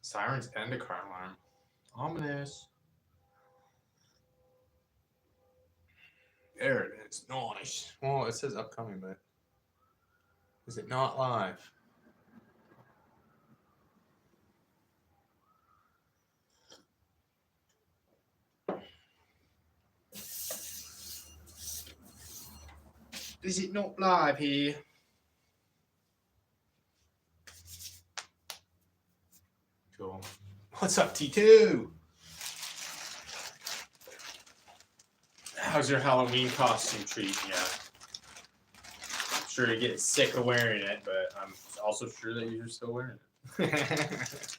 Sirens and a car alarm. Ominous. There it is. Nice. Well, it says upcoming, but is it not live? Is it not live here? Cool. What's up, T2? How's your Halloween costume treating you? I'm sure you're getting sick of wearing it, but I'm also sure that you're still wearing it.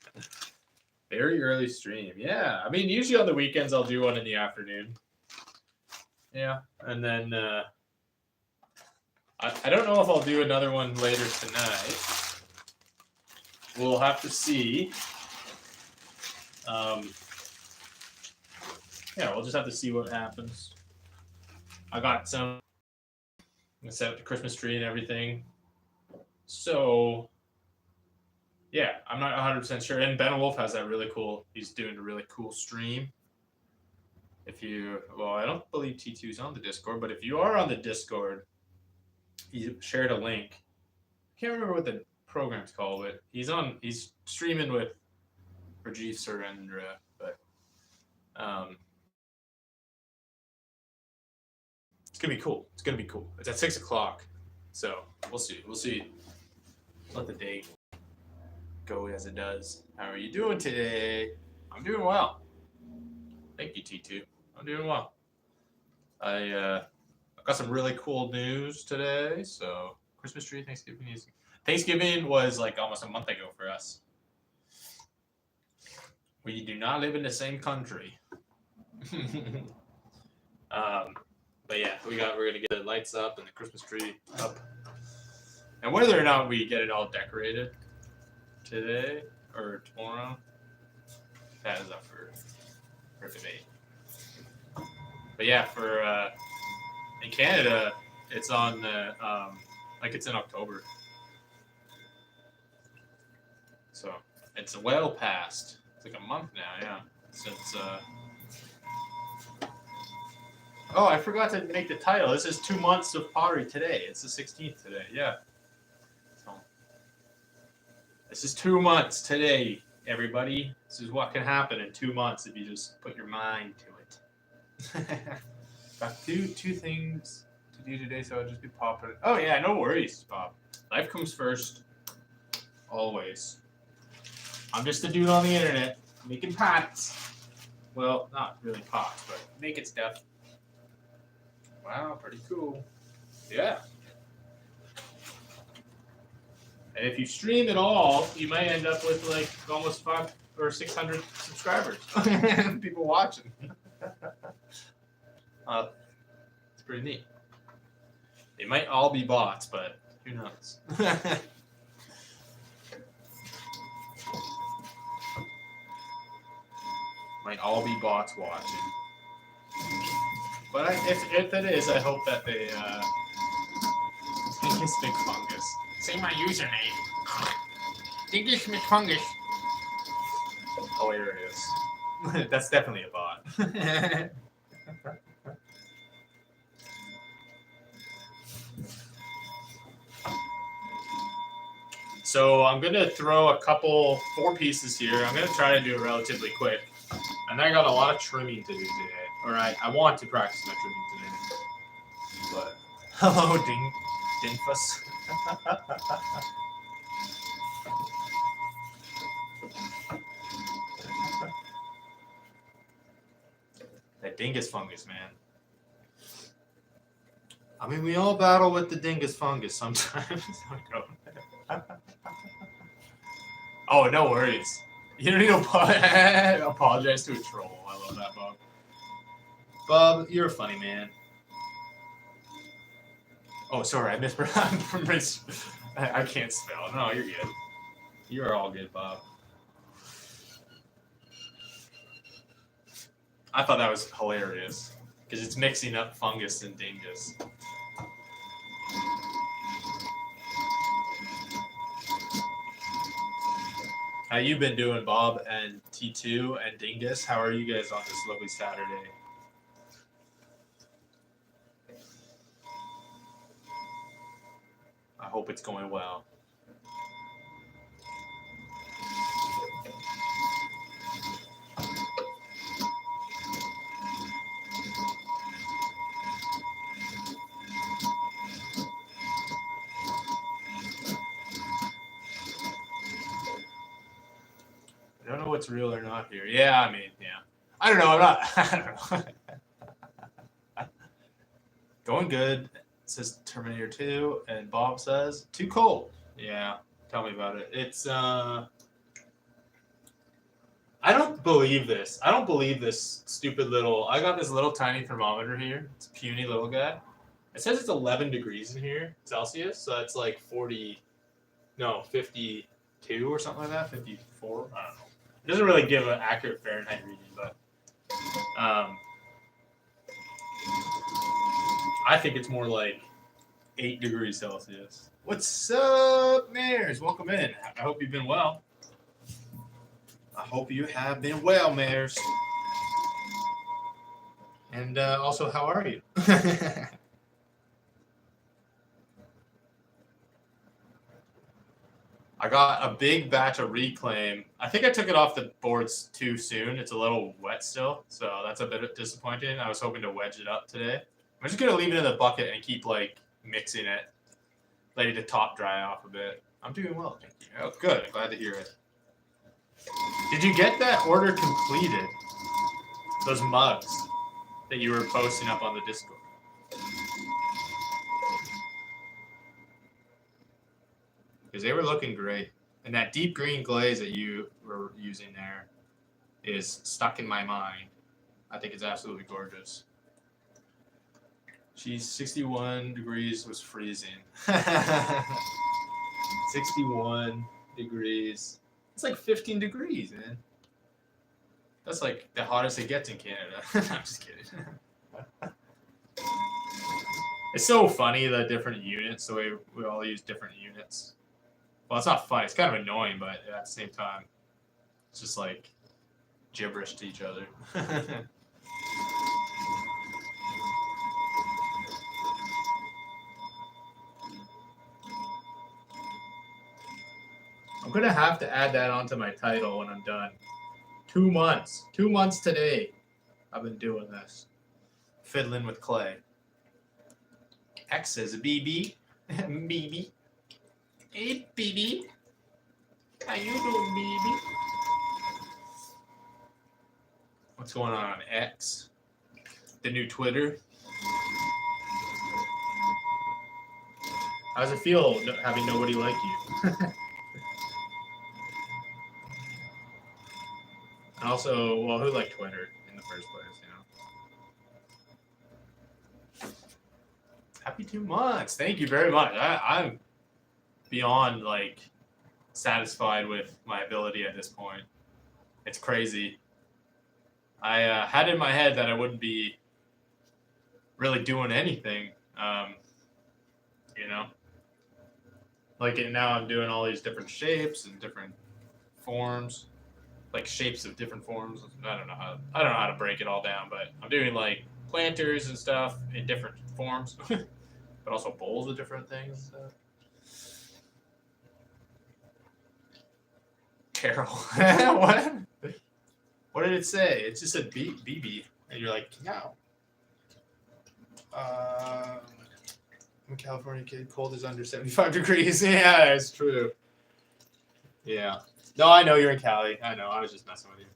Very early stream. Yeah. I mean, usually on the weekends I'll do one in the afternoon. Yeah. And then I don't know if I'll do another one later tonight. We'll have to see. Yeah, we'll just have to see what happens. I got some. I'm gonna set up the Christmas tree and everything. So, yeah, I'm not 100% sure. And Ben Wolf has that really cool. He's doing a really cool stream. If you, well, I don't believe T2 is on the Discord, but if you are on the Discord, he shared a link. I can't remember what the program's called, but he's streaming with Rajiv Surendra, but it's gonna be cool. It's gonna be cool. It's at 6 o'clock, so we'll see. We'll see. Let the day go as it does. How are you doing today? I'm doing well. Thank you, T2. I'm doing well. I got some really cool news today. So Christmas tree, Thanksgiving was like almost a month ago for us. We do not live in the same country. But yeah, we're gonna get the lights up and the Christmas tree up. And whether or not we get it all decorated today or tomorrow, that is up for debate. But yeah, for in Canada, it's on the like it's in October, so it's well past. It's like a month now, yeah. Since oh, I forgot to make the title. This is 2 months of pottery today. It's the 16th today, yeah. So this is 2 months today, everybody. This is what can happen in 2 months if you just put your mind to it. Got two things to do today, so I'll just be popping. Oh yeah, no worries, Bob. Life comes first, always. I'm just a dude on the internet making pots. Well, not really pots, but making stuff. Wow, pretty cool. Yeah. And if you stream at all, you might end up with like almost 500 or 600 subscribers. People watching. It's pretty neat. They might all be bots, but who knows? Might all be bots watching. But if it is, I hope that they Dingus McFungus. Say my username. Dingus McFungus. Hilarious. That's definitely a bot. So I'm going to throw a couple 4 pieces here. I'm going to try to do it relatively quick. And I got a lot of trimming to do today. Or I want to practice my trimming today. But hello, Dinfus. That dingus fungus, man. I mean, we all battle with the dingus fungus sometimes. Oh, no worries. You don't need to apologize to a troll. I love that, Bob. Bob, you're a funny man. Oh, sorry, I mispronounced. I can't spell. No, you're good. You're all good, Bob. I thought that was hilarious because it's mixing up fungus and dingus. How you been doing, Bob and T2 and Dingus? How are you guys on this lovely Saturday? I hope it's going well. I don't know what's real or not here. Yeah, I mean, yeah. I don't know. I'm not. I don't know. Going good. It says Terminator 2, and Bob says too cold. Yeah, tell me about it. It's I don't believe this. I don't believe this stupid little. I got this little tiny thermometer here. It's a puny little guy. It says it's 11 degrees in here Celsius, so that's like 52 or something like that. 54. I don't know. It doesn't really give an accurate Fahrenheit reading, but I think it's more like 8 degrees Celsius. What's up, Mares? Welcome in. I hope you've been well. I hope you have been well, Mares. And also, how are you? I got a big batch of Reclaim. I think I took it off the boards too soon. It's a little wet still, so that's a bit disappointing. I was hoping to wedge it up today. I'm just going to leave it in the bucket and keep, like, mixing it. Letting the top dry off a bit. I'm doing well, thank you. Oh, good. Glad to hear it. Did you get that order completed? Those mugs that you were posting up on the Discord? Because they were looking great. And that deep green glaze that you were using there is stuck in my mind. I think it's absolutely gorgeous. Geez, 61 degrees was freezing. 61 degrees. It's like 15 degrees, man. That's like the hottest it gets in Canada. I'm just kidding. It's so funny, the different units, the way we all use different units. Well, it's not funny. It's kind of annoying, but at the same time, it's just like gibberish to each other. I'm going to have to add that onto my title when I'm done. 2 months. 2 months today. I've been doing this. Fiddling with clay. X says BB. BB. Hey, BB. How you doing, BB? What's going on X? The new Twitter. How does it feel having nobody like you? And also, well, who liked Twitter in the first place, you know? Happy 2 months. Thank you very much. I'm beyond, like, satisfied with my ability at this point. It's crazy. I had in my head that I wouldn't be really doing anything, you know? Like, now I'm doing all these different shapes and different forms. Like shapes of different forms. I don't know how to break it all down, but I'm doing like planters and stuff in different forms, but also bowls of different things. Carol, what? What did it say? It just said BB, and you're like, no. I'm a California kid. Cold is under 75 degrees. Yeah, it's true. Yeah. No, I know you're in Cali. I know. I was just messing with you.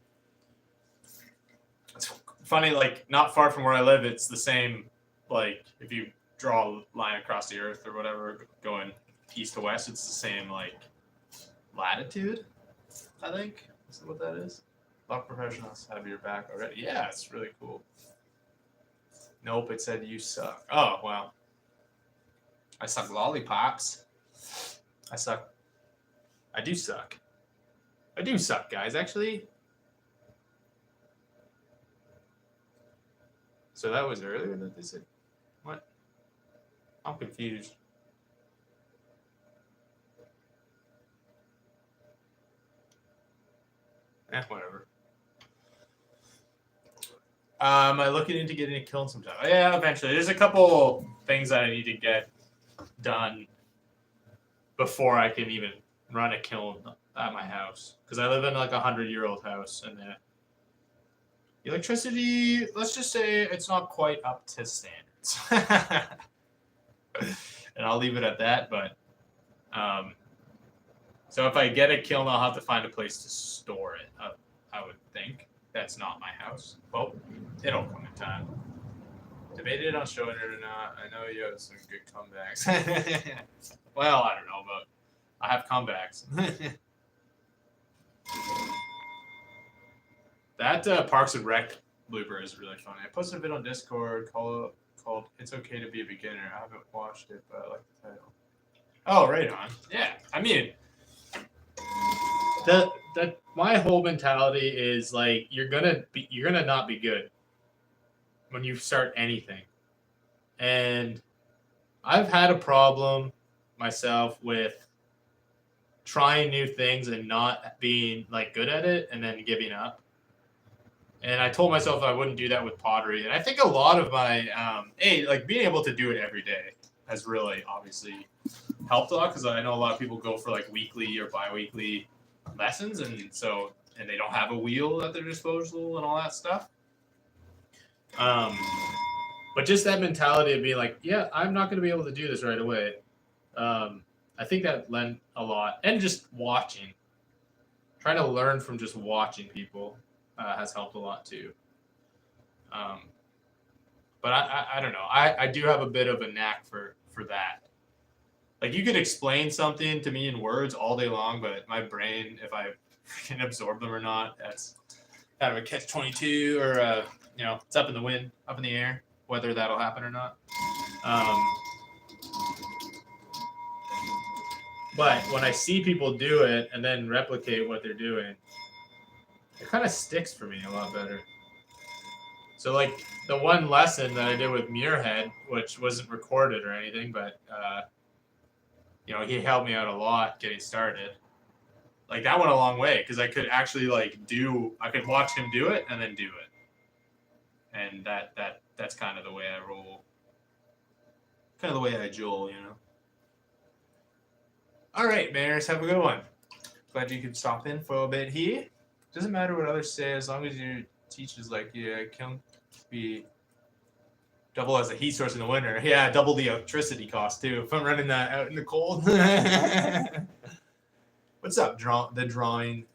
It's funny, like, not far from where I live, it's the same, like, if you draw a line across the earth or whatever, going east to west, it's the same, like, latitude, I think. Is that what that is? A lot of professionals have your back already. Yeah, it's really cool. Nope, it said you suck. Oh, well. I suck lollipops. I suck. I do suck. I do suck, guys, actually. So that was earlier that they said? What? I'm confused. Whatever. Am I looking into getting a kiln sometime? Yeah, eventually. There's a couple things that I need to get done before I can even run a kiln at my house. Because I live in like a 100-year-old house, and the electricity, let's just say it's not quite up to standards. And I'll leave it at that, but so if I get a kiln, I'll have to find a place to store it, I would think. That's not my house. Well, it'll come in time. Debated on showing it or not. I know you have some good comebacks. Well, I don't know, but I have comebacks. That Parks and Rec blooper is really funny. I posted a bit on Discord called "It's Okay to Be a Beginner." I haven't watched it, but I like the title. Oh, right on. Yeah, I mean, my whole mentality is like you're gonna not be good when you start anything, and I've had a problem myself with trying new things and not being like good at it and then giving up. And I told myself I wouldn't do that with pottery. And I think a lot of my like being able to do it every day has really obviously helped a lot, because I know a lot of people go for like weekly or bi-weekly lessons, and they don't have a wheel at their disposal and all that stuff. But just that mentality of being like, yeah, I'm not going to be able to do this right away. I think that lent a lot, and just watching, trying to learn from just watching people has helped a lot too. But I don't know. I do have a bit of a knack for that. Like, you could explain something to me in words all day long, but my brain, if I can absorb them or not, that's kind of a catch-22, or it's up in the wind, up in the air, whether that'll happen or not. But when I see people do it and then replicate what they're doing, it kind of sticks for me a lot better. So, like, the one lesson that I did with Muirhead, which wasn't recorded or anything, but he helped me out a lot getting started. Like, that went a long way, because I could actually I could watch him do it and then do it. And that's kind of the way I roll. Kind of the way I joel, All right, Mariners, have a good one. Glad you could stop in for a bit here. Doesn't matter what others say, as long as your teacher's like, yeah, can be double as a heat source in the winter. Yeah, double the electricity cost too if I'm running that out in the cold. What's up, the drawing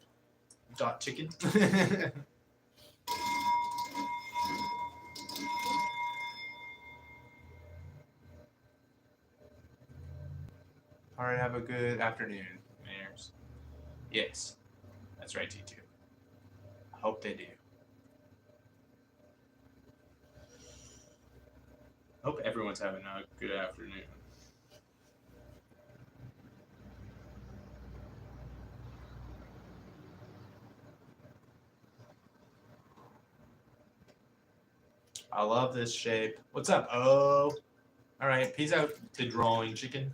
dot chicken? All right, have a good afternoon, Mariners. Yes, that's right, T2. I hope they do. Hope everyone's having a good afternoon. I love this shape. What's up? Oh, all right. Peace out to drawing chicken.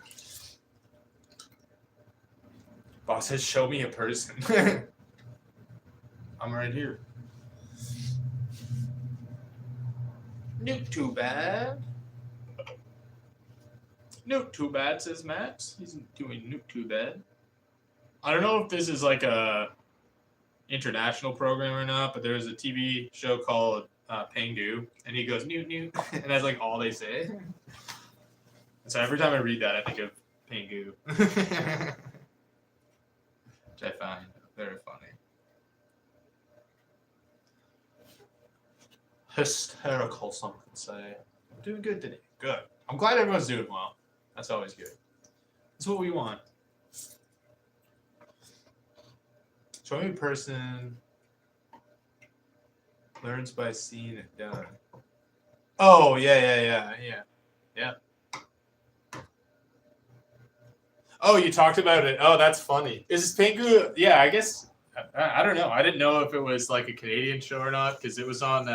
Boss says, show me a person. I'm right here. Not too bad. Not too bad, says Max. He's doing not too bad. I don't know if this is like a international program or not, but there's a TV show called Pangu, and he goes newt newt, and that's like all they say. And so every time I read that, I think of Pangu, which I find very funny. Hysterical, some could say. I'm doing good today. Good. I'm glad everyone's doing well. That's always good. That's what we want. Show me a person learns by seeing it done. Oh, yeah. Oh, you talked about it. Oh, that's funny. Is Pangu? Yeah, I guess. I don't know. I didn't know if it was like a Canadian show or not, because it was on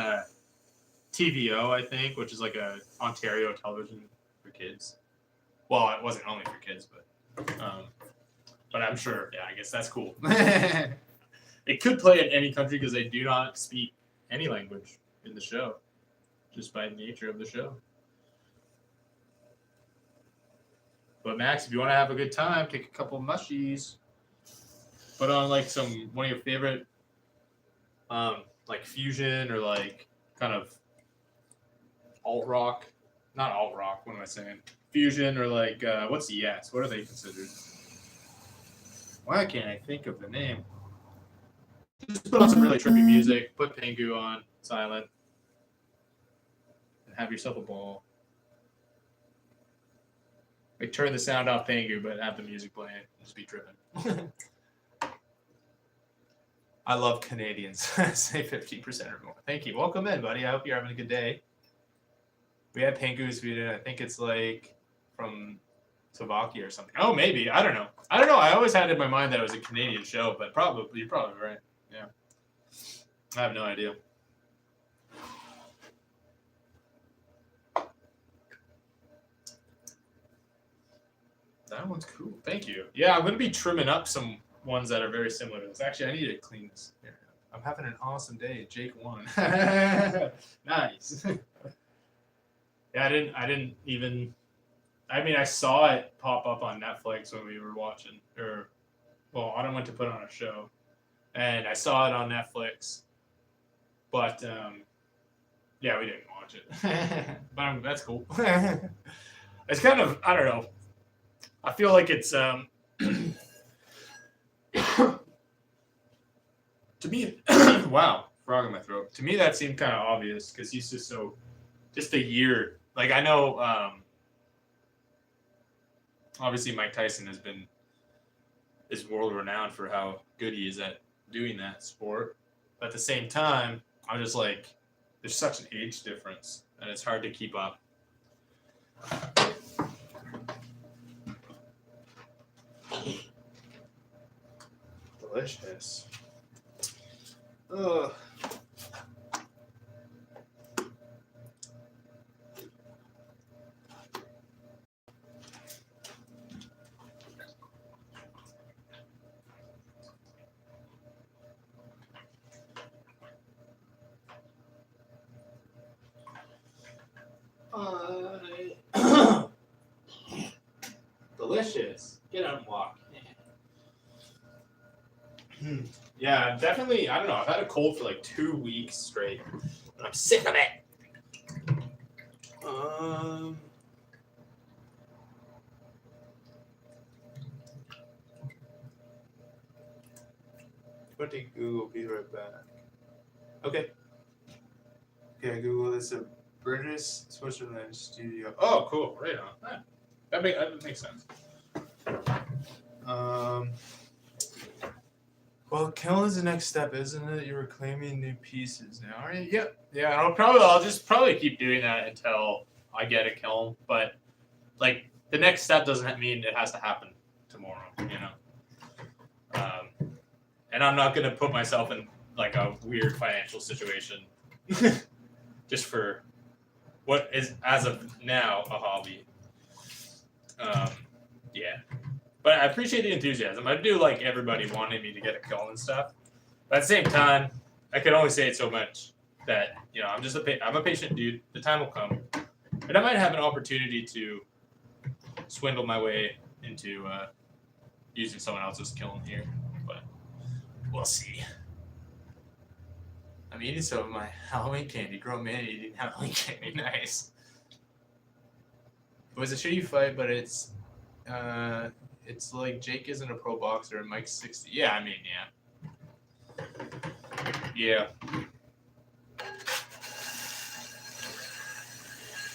TVO, I think, which is like a Ontario television for kids. Well, it wasn't only for kids, but I'm sure. Yeah, I guess that's cool. It could play in any country because they do not speak any language in the show, just by nature of the show. But Max, if you want to have a good time, take a couple of mushies. Put on like one of your favorite, like fusion or like kind of alt rock, not alt rock. What am I saying? Fusion or like what's the yes? What are they considered? Why can't I think of the name? Just put on some really trippy music. Put Pengu on silent, and have yourself a ball. Like turn the sound off Pengu, but have the music playing. Just be tripping. I love Canadians. Say 15% or more. Thank you. Welcome in, buddy. I hope you're having a good day. We had Pengu Sweden. I think it's like from Slovakia or something. Oh, maybe. I don't know. I always had in my mind that it was a Canadian show, but you're probably right. Yeah. I have no idea. That one's cool. Thank you. Yeah, I'm going to be trimming up some ones that are very similar to this. Actually, I need to clean this. Here. I'm having an awesome day. Jake won. Nice. Yeah, I didn't even. I mean, I saw it pop up on Netflix when we were watching, Autumn went to put on a show, and I saw it on Netflix, but yeah, we didn't watch it. But that's cool. It's kind of, I don't know. I feel like it's to me. Wow, frog in my throat. To me, that seemed kind of obvious because he's just a year. Like I know. Obviously, Mike Tyson is world renowned for how good he is at doing that sport. But at the same time, I'm just like, there's such an age difference, and it's hard to keep up. Delicious. Ugh. Delicious. Get out and walk. Yeah, definitely. I don't know. I've had a cold for like 2 weeks straight, and I'm sick of it. Putting Google. Be right back. Okay. Okay, Google. This is a British Switzerland studio. Oh, cool. Right on. That makes sense. Well, kiln is the next step, isn't it? You're reclaiming new pieces now, are you? Yep. Yeah, I'll just keep doing that until I get a kiln. But like the next step doesn't mean it has to happen tomorrow, you know. And I'm not gonna put myself in like a weird financial situation just for what is as of now a hobby. Yeah. But I appreciate the enthusiasm. I do like everybody wanting me to get a kiln and stuff. But at the same time, I can only say it so much that, you know, I'm a patient dude. The time will come. And I might have an opportunity to swindle my way into using someone else's kiln here. But we'll see. I'm eating some of my Halloween candy. Grown man eating Halloween candy. Nice. It was a shitty fight, but it's like Jake isn't a pro boxer and Mike's 60. Yeah, I mean, yeah. Yeah.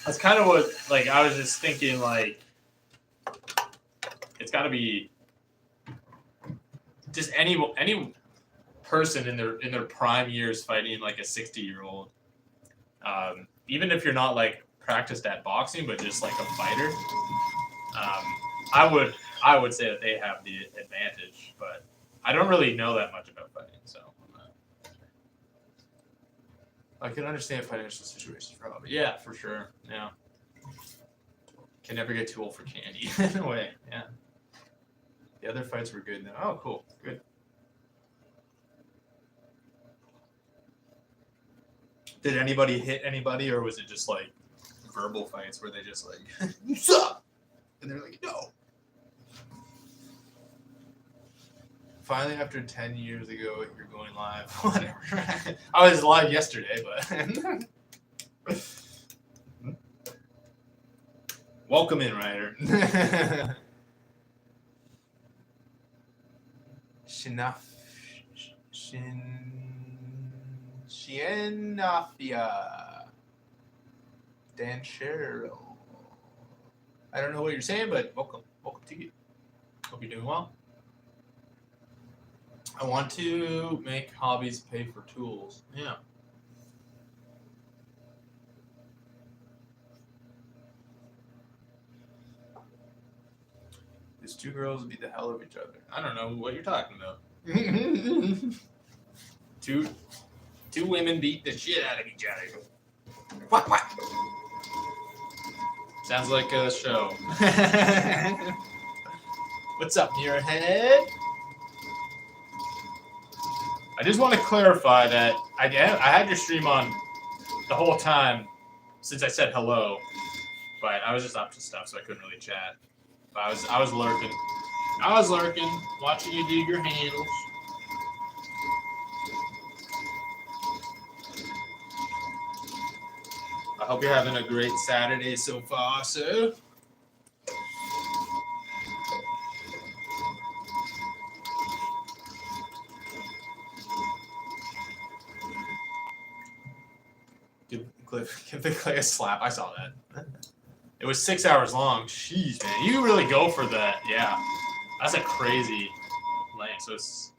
That's kind of what, like, I was just thinking, like, it's got to be just any person in their prime years fighting like a 60-year-old. Even if you're not like practiced at boxing, but just like a fighter. I would say that they have the advantage, but I don't really know that much about fighting, so I can understand financial situations probably. Yeah, for sure. Yeah. Can never get too old for candy in a way. Yeah. The other fights were good. Oh, cool. Good. Did anybody hit anybody, or was it just like verbal fights where they just like, sup? And they're like, no. Finally, after 10 years ago, you're going live. Whatever. I was live yesterday, but welcome in, Ryder. Shinafia. Dan Cheryl. I don't know what you're saying, but welcome. Welcome to you. Hope you're doing well. I want to make hobbies pay for tools. Yeah. These two girls beat the hell out of each other. I don't know what you're talking about. Two women beat the shit out of each other. What? Sounds like a show. What's up, Muirhead? I just want to clarify that I had your stream on the whole time since I said hello, but I was just up to stuff, so I couldn't really chat. But I was lurking. I was lurking, watching you do your handles. I hope you're having a great Saturday so far, sir. Give the Clay a slap. I saw that. It was 6 hours long. Jeez, man. You really go for that. Yeah. That's a crazy length. So it's...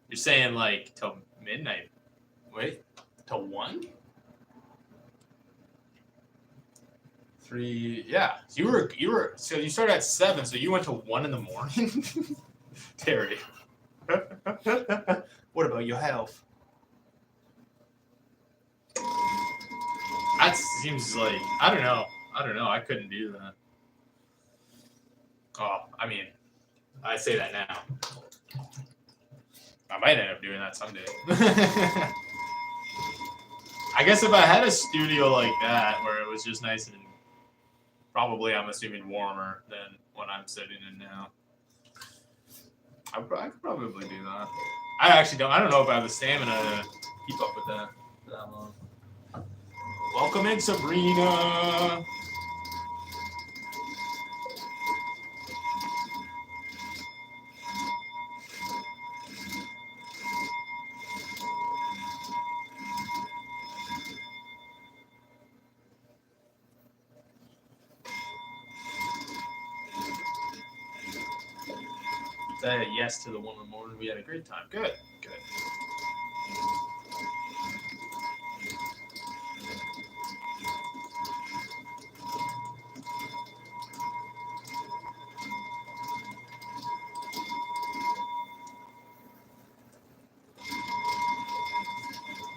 You're saying, like, till midnight. Wait. Till 1? 3... Yeah. So you were... So you started at 7, so you went to 1 in the morning? Terry. What about your health? That seems like... I don't know. I couldn't do that. Oh, I mean, I say that now. I might end up doing that someday. I guess if I had a studio like that, where it was just nice and probably, I'm assuming, warmer than what I'm sitting in now, I could probably do that. I don't know if I have the stamina to keep up with that for that long. Welcome in, Sabrina. Say yes to the 1 in the morning. We had a great time. Good.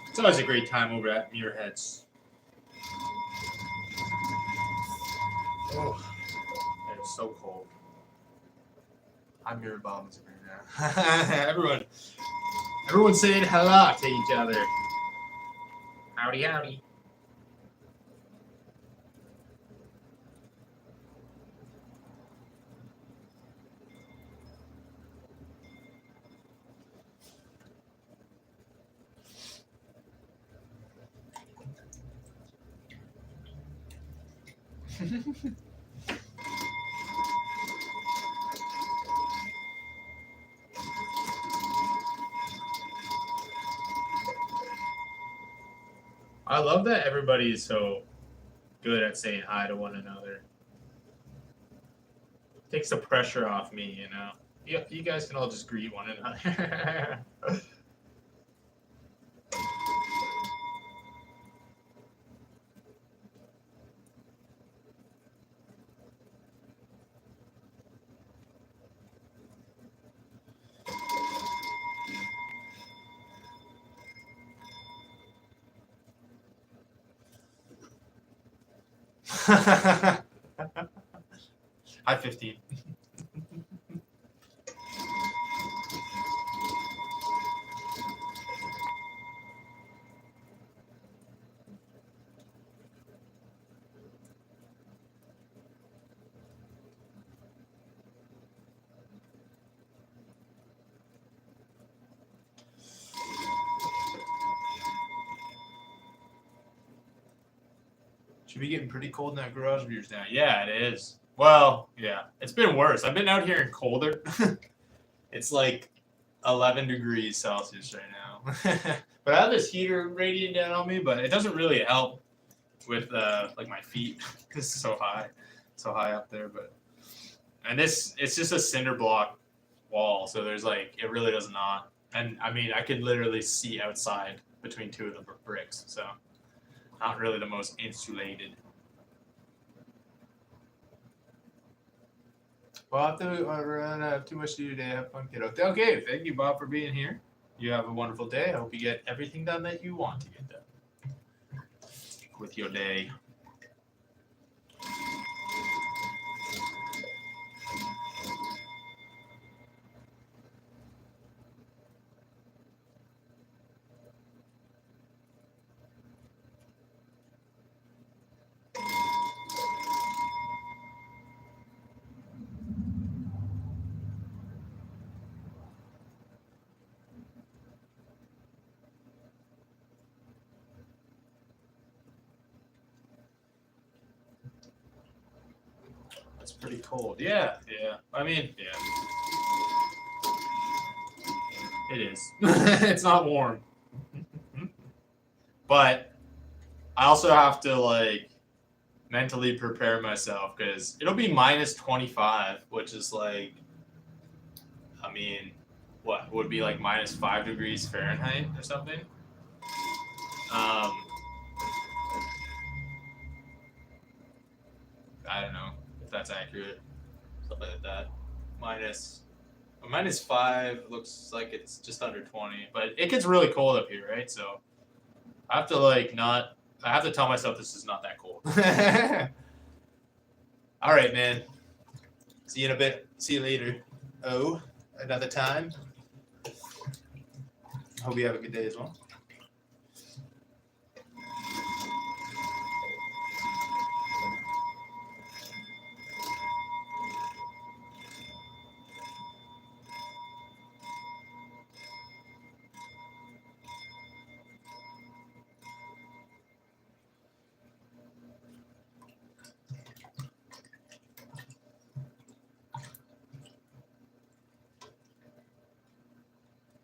It's always a great time over at Muirhead's. Oh, it's so cold. I'm Muir Bombs right now. Everyone saying hello to each other. Howdy, howdy. I love that everybody is so good at saying hi to one another. Takes the pressure off me, you know. You guys can all just greet one another. Hi, 15. Should be getting pretty cold in that garage of yours now. Yeah, it is. Well, yeah, it's been worse. I've been out here in colder. It's like 11 degrees Celsius right now. But I have this heater radiating down on me, but it doesn't really help with like my feet because it's so high up there. But and it's just a cinder block wall, so there's like it really does not. And I mean, I could literally see outside between two of the bricks, so not really the most insulated. Well, I don't have too much to do today. Have fun, kiddo. Okay, thank you, Bob, for being here. You have a wonderful day. I hope you get everything done that you want to get done with your day. It's pretty cold. Yeah. I mean, yeah. It is. It's not warm. But I also have to like mentally prepare myself because it'll be minus 25, which is like, I mean, what would be like minus 5 degrees Fahrenheit or something. I don't know if that's accurate. Something like that. Minus 5 looks like it's just under 20, but it gets really cold up here, right? So I have to I have to tell myself this is not that cold. All right, man. See you in a bit. See you later. Oh, another time. Hope you have a good day as well.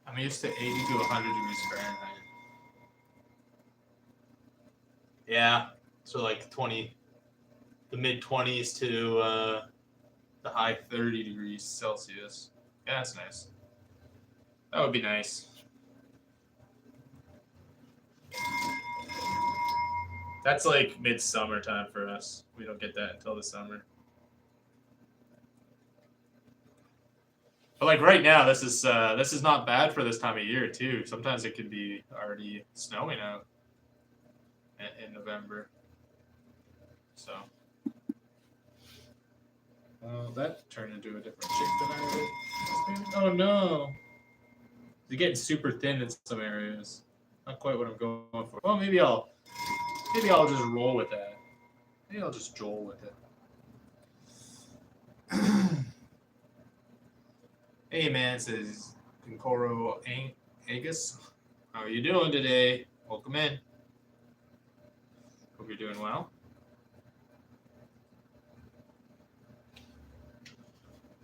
I'm used to 80 to 100 degrees Fahrenheit. Yeah, so like the mid 20s to the high 30 degrees Celsius. Yeah, that's nice. That would be nice. That's like midsummer time for us. We don't get that until the summer. But like right now, this is not bad for this time of year too. Sometimes it could be already snowing out in November. So, that turned into a different shape than I was. Oh no! They're getting super thin in some areas. Not quite what I'm going for. Well, maybe I'll just roll with that. Maybe I'll just joel with it. Hey man, says Pincoro Agus. How are you doing today? Welcome in. Hope you're doing well.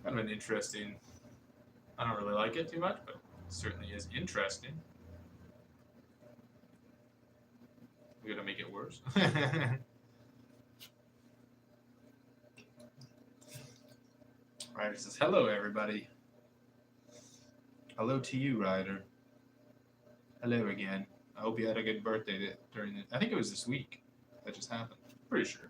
Kind of an interesting. I don't really like it too much, but it certainly is interesting. We're gonna make it worse. Ryder says, hello, everybody. Hello to you, Ryder. Hello again. I hope you had a good birthday during it. I think it was this week that just happened. Pretty sure.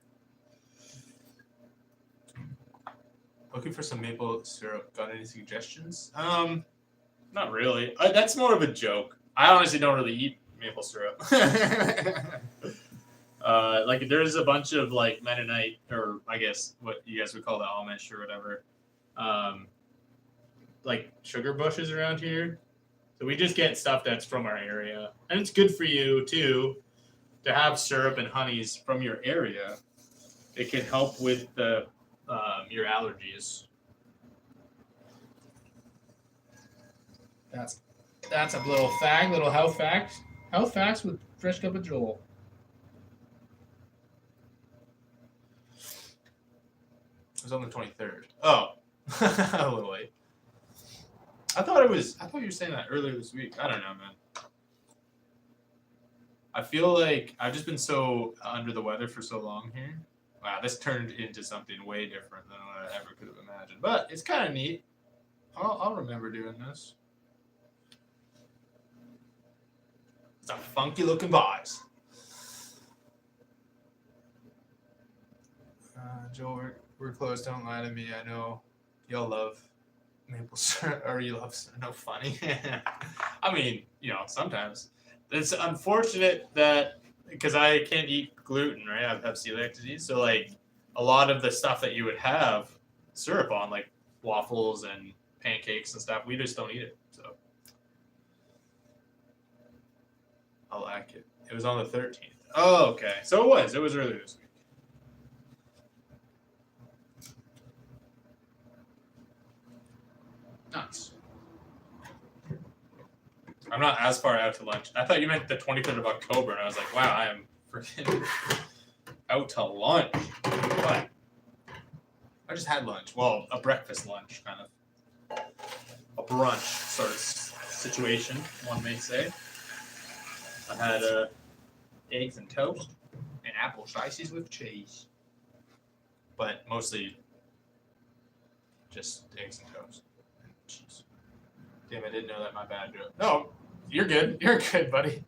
Looking for some maple syrup. Got any suggestions? Not really. That's more of a joke. I honestly don't really eat maple syrup. Like there's a bunch of like Mennonite, or I guess what you guys would call the Amish or whatever, like sugar bushes around here. So we just get stuff that's from our area, and it's good for you too to have syrup and honeys from your area. It can help with the your allergies. That's a little health facts. Health facts with Fresh Cup of Joel. It was on the 23rd. Oh, a little late. I thought you were saying that earlier this week. I don't know, man. I feel like I've just been so under the weather for so long here. Wow, this turned into something way different than what I ever could have imagined. But it's kind of neat. I'll remember doing this. It's a funky looking vase. Joel, we're close. Don't lie to me. I know y'all love maple syrup, or you love no funny. I mean, sometimes it's unfortunate that because I can't eat gluten, right? I have celiac disease, so like a lot of the stuff that you would have syrup on, like waffles and pancakes and stuff, we just don't eat it. So I like it. It was on the 13th. Oh, okay. So it was earlier this week. Nice. I'm not as far out to lunch. I thought you meant the 23rd of October, and I was like, wow, I am freaking out to lunch. But I just had lunch. Well, a breakfast lunch, kind of. A brunch sort of situation, one may say. I had eggs and toast and apple slices with cheese. But mostly just eggs and toast and cheese. Damn, I didn't know that. My bad joke. No, you're good. You're good, buddy.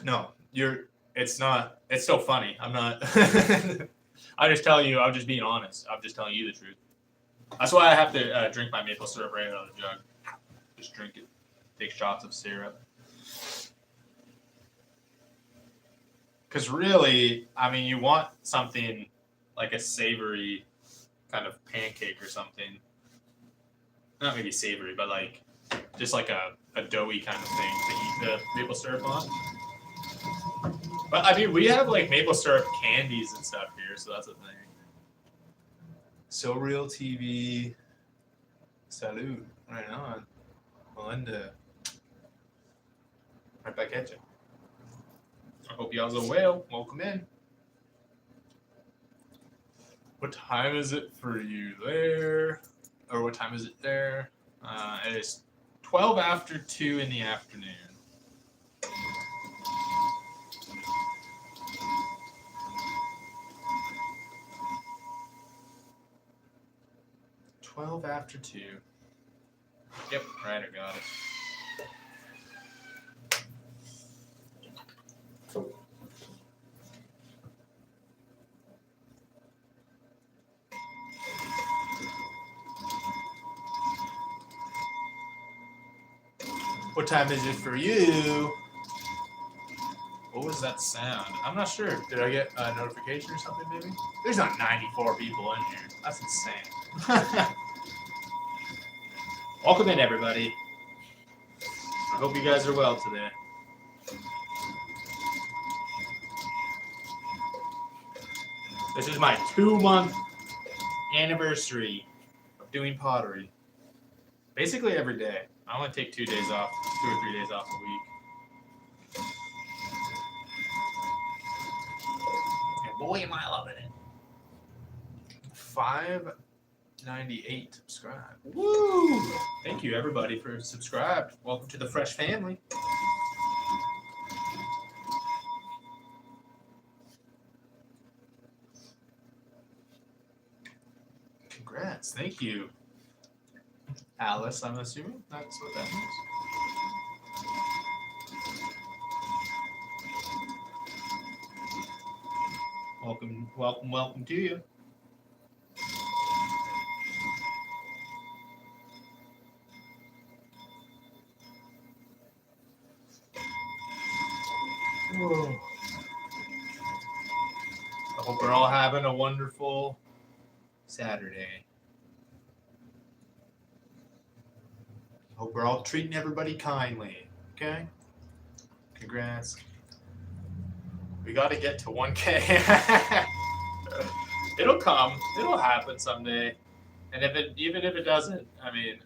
No, it's not. It's so funny. I'm not. I just tell you. I'm just being honest. I'm just telling you the truth. That's why I have to drink my maple syrup right out of the jug. Just drink it. Take shots of syrup. Because really, I mean, you want something like a savory kind of pancake or something. Not maybe savory, but like just like a doughy kind of thing to eat the maple syrup on. But I mean, we have like maple syrup candies and stuff here, so that's a thing. So Real TV. Salud. Right on. Melinda. Right back at you. I hope y'all's are well. Welcome in. What time is it for you there? Or what time is it there? It is 12 after 2 in the afternoon. $12 after 2. Yep, right, I got it. What time is it for you? What was that sound? I'm not sure. Did I get a notification or something, maybe? There's not 94 people in here. That's insane. Welcome in, everybody. I hope you guys are well today. This is my 2-month anniversary of doing pottery. Basically every day. I only take 2 days off, 2 or 3 days off a week. And boy, am I loving it. 598 subscribed. Woo! Thank you, everybody, for subscribed. Welcome to the Fresh family. Congrats. Thank you. Alice, I'm assuming that's what that means. Welcome, welcome, welcome to you. Whoa. I hope we're all having a wonderful Saturday. Hope we're all treating everybody kindly, okay? Congrats. We got to get to 1K. It'll come. It'll happen someday. And even if it doesn't, I mean,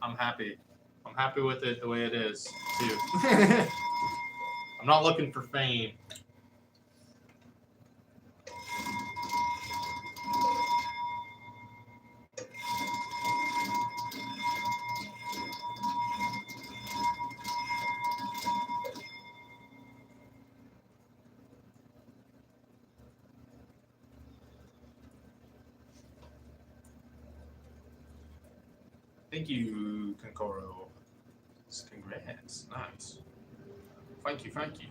I'm happy. I'm happy with it the way it is, too. I'm not looking for fame. Thank you, Concoro. Congrats. Nice. Thank you, thank you.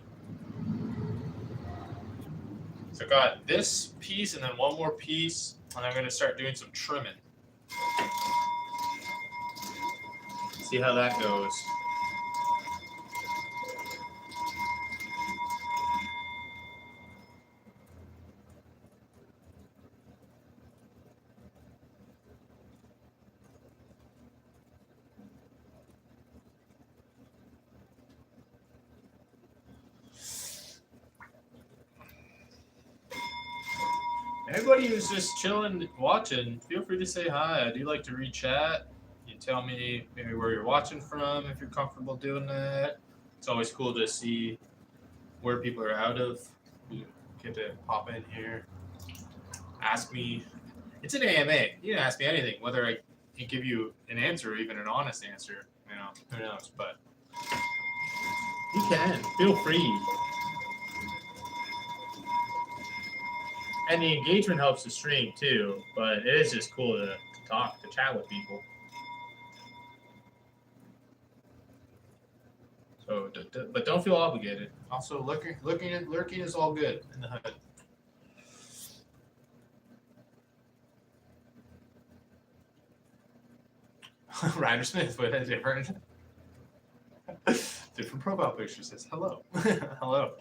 So I got this piece and then one more piece, and I'm going to start doing some trimming. See how that goes. Anybody who's just chilling, watching, feel free to say hi. I do like to read chat. You tell me maybe where you're watching from if you're comfortable doing that. It's always cool to see where people are out of. You get to pop in here, ask me. It's an AMA. You can ask me anything, whether I can give you an answer or even an honest answer. You know, who knows? But you can. Feel free. And the engagement helps the stream too, but it is just cool to talk, to chat with people. So, but don't feel obligated. Also, lurking is all good in the HUD. Ryder Smith with a different profile picture says hello. Hello.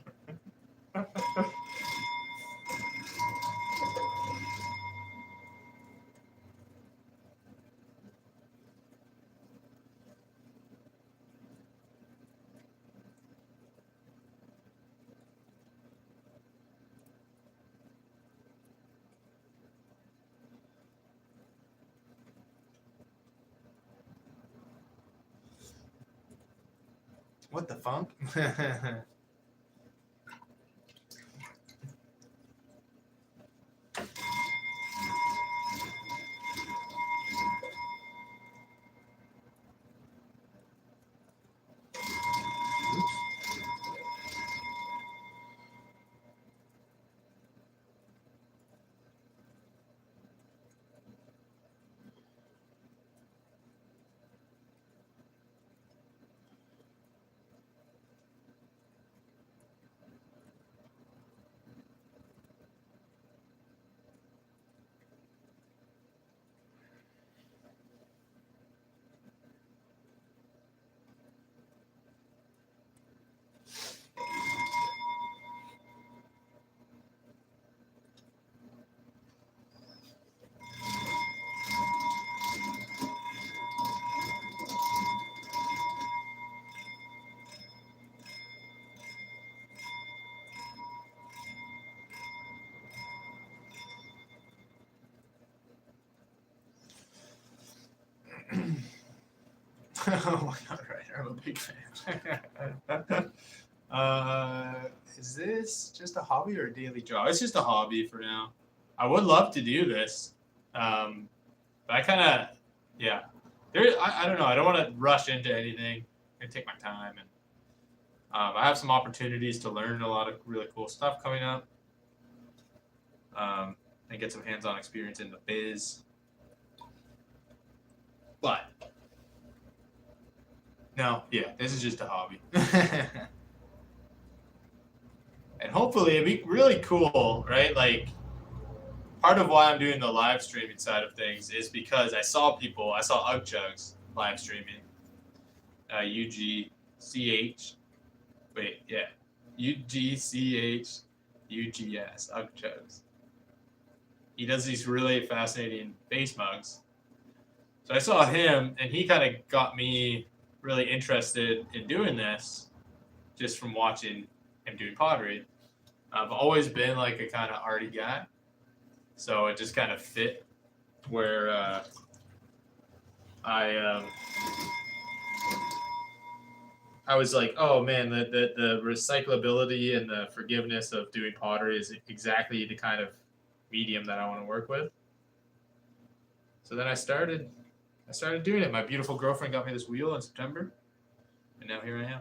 What the funk? Oh my god, right. I'm a big fan. Is this just a hobby or a daily job? It's just a hobby for now. I would love to do this. But I kind of, yeah. I don't know. I don't want to rush into anything. I'm going to take my time. And I have some opportunities to learn a lot of really cool stuff coming up. And get some hands-on experience in the biz. But no, yeah, this is just a hobby. And hopefully it'd be really cool, right? Like, part of why I'm doing the live streaming side of things is because I saw Ugchugs live streaming. UGCH. Wait, yeah. UGCH UGS, Ugchugs. He does these really fascinating bass mugs. So I saw him, and he kind of got me really interested in doing this just from watching him doing pottery. I've always been like a kind of arty guy, so it just kind of fit where I was like, oh man, the recyclability and the forgiveness of doing pottery is exactly the kind of medium that I want to work with. So then I started doing it. My beautiful girlfriend got me this wheel in September, and now here I am.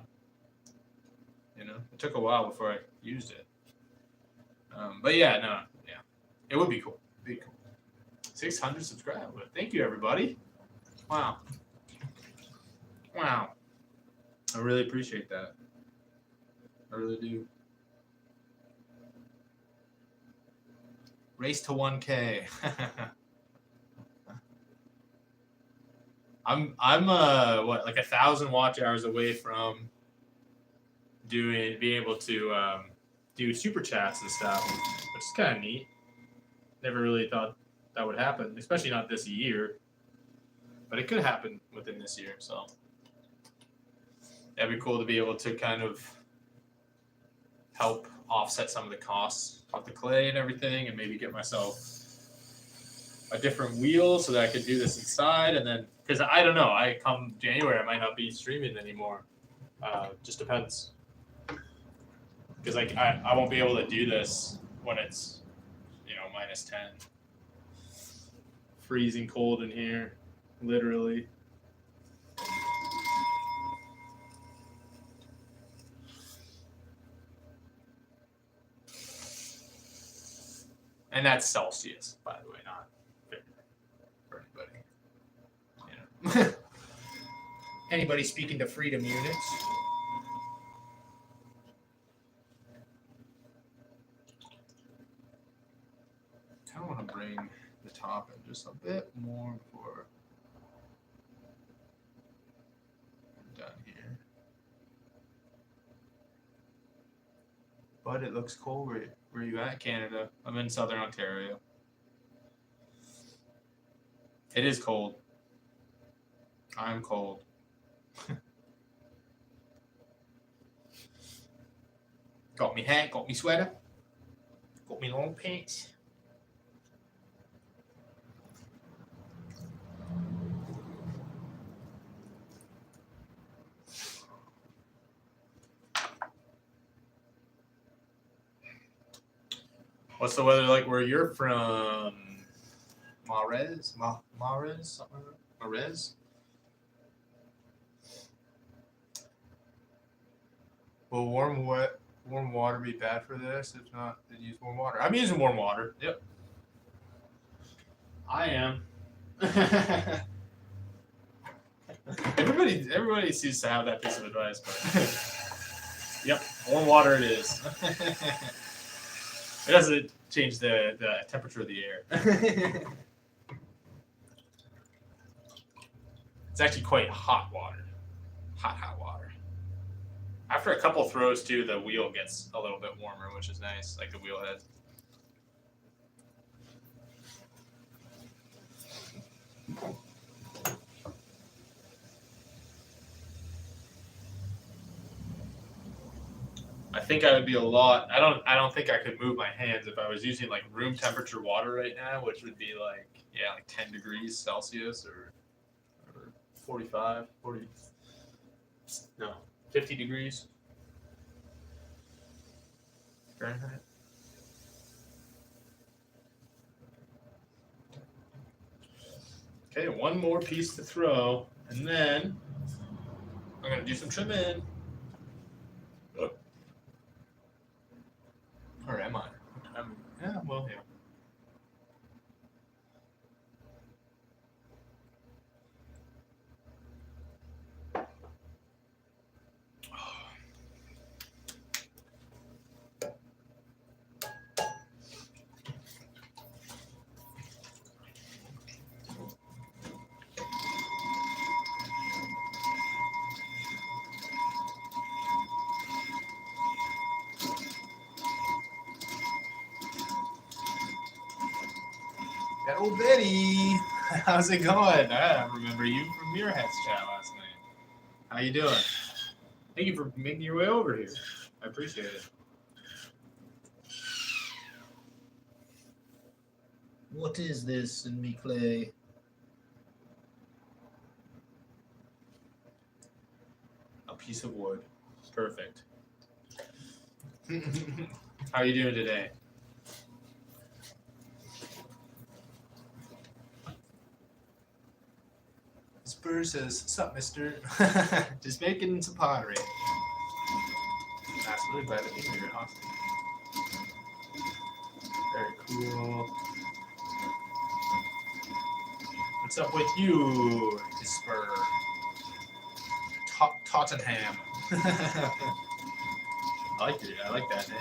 You know, it took a while before I used it. But yeah, it would be cool. 600 subscribers. Thank you, everybody. Wow. Wow. I really appreciate that. I really do. Race to 1K. I'm what, like 1,000 watch hours away from being able to do super chats and stuff, which is kind of neat. Never really thought that would happen, especially not this year. But it could happen within this year, so that'd be cool to be able to kind of help offset some of the costs of the clay and everything, and maybe get myself a different wheel so that I could do this inside. And then, because I don't know, I come January, I might not be streaming anymore. Just depends. Because I won't be able to do this when it's, -10. Freezing cold in here, literally. And that's Celsius, by the way, not for anybody. Anybody speaking to freedom units. I kind of want to bring the top in just a bit more before I'm done here. But it looks cold. Where are you at, Canada? I'm in Southern Ontario. It is cold. I'm cold. Got me hat, got me sweater, got me long pants. What's the weather like where you're from? Marez? Something like that? Marez? Will warm water be bad for this? If not, then use warm water. I'm using warm water. Yep. I am. Everybody seems to have that piece of advice, but yep, warm water it is. It doesn't change the temperature of the air. It's actually quite hot water. Hot water. After a couple throws, too, the wheel gets a little bit warmer, which is nice, like the wheel head. I think I would be a lot. I don't think I could move my hands if I was using like room temperature water right now, which would be like 10 degrees Celsius or 45, 40. No, 50 degrees Fahrenheit. Okay, one more piece to throw, and then I'm gonna do some trimming. Oh. Or am I? Yeah. That old Betty, how's it going? I remember you from Muirhead's chat last night. How you doing? Thank you for making your way over here. I appreciate it. What is this in me clay? A piece of wood. Perfect. How are you doing today? Spur says, "Sup, mister? Just making some pottery." Absolutely glad to be here. Awesome. Very cool. What's up with you, Spur? Tottenham. I like it. I like that name.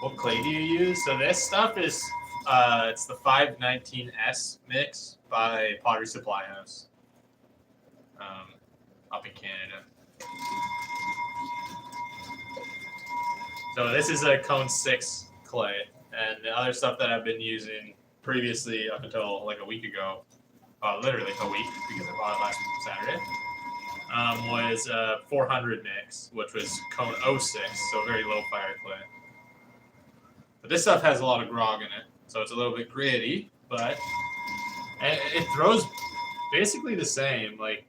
What clay do you use? So this stuff is it's the 519S mix by Pottery Supply House, up in Canada. So this is a Cone 6 clay, and the other stuff that I've been using previously up until like a week ago, literally a week because I bought it last Saturday, was 400 mix, which was Cone 06, so very low fire clay. But this stuff has a lot of grog in it, so it's a little bit gritty, but it throws basically the same. Like,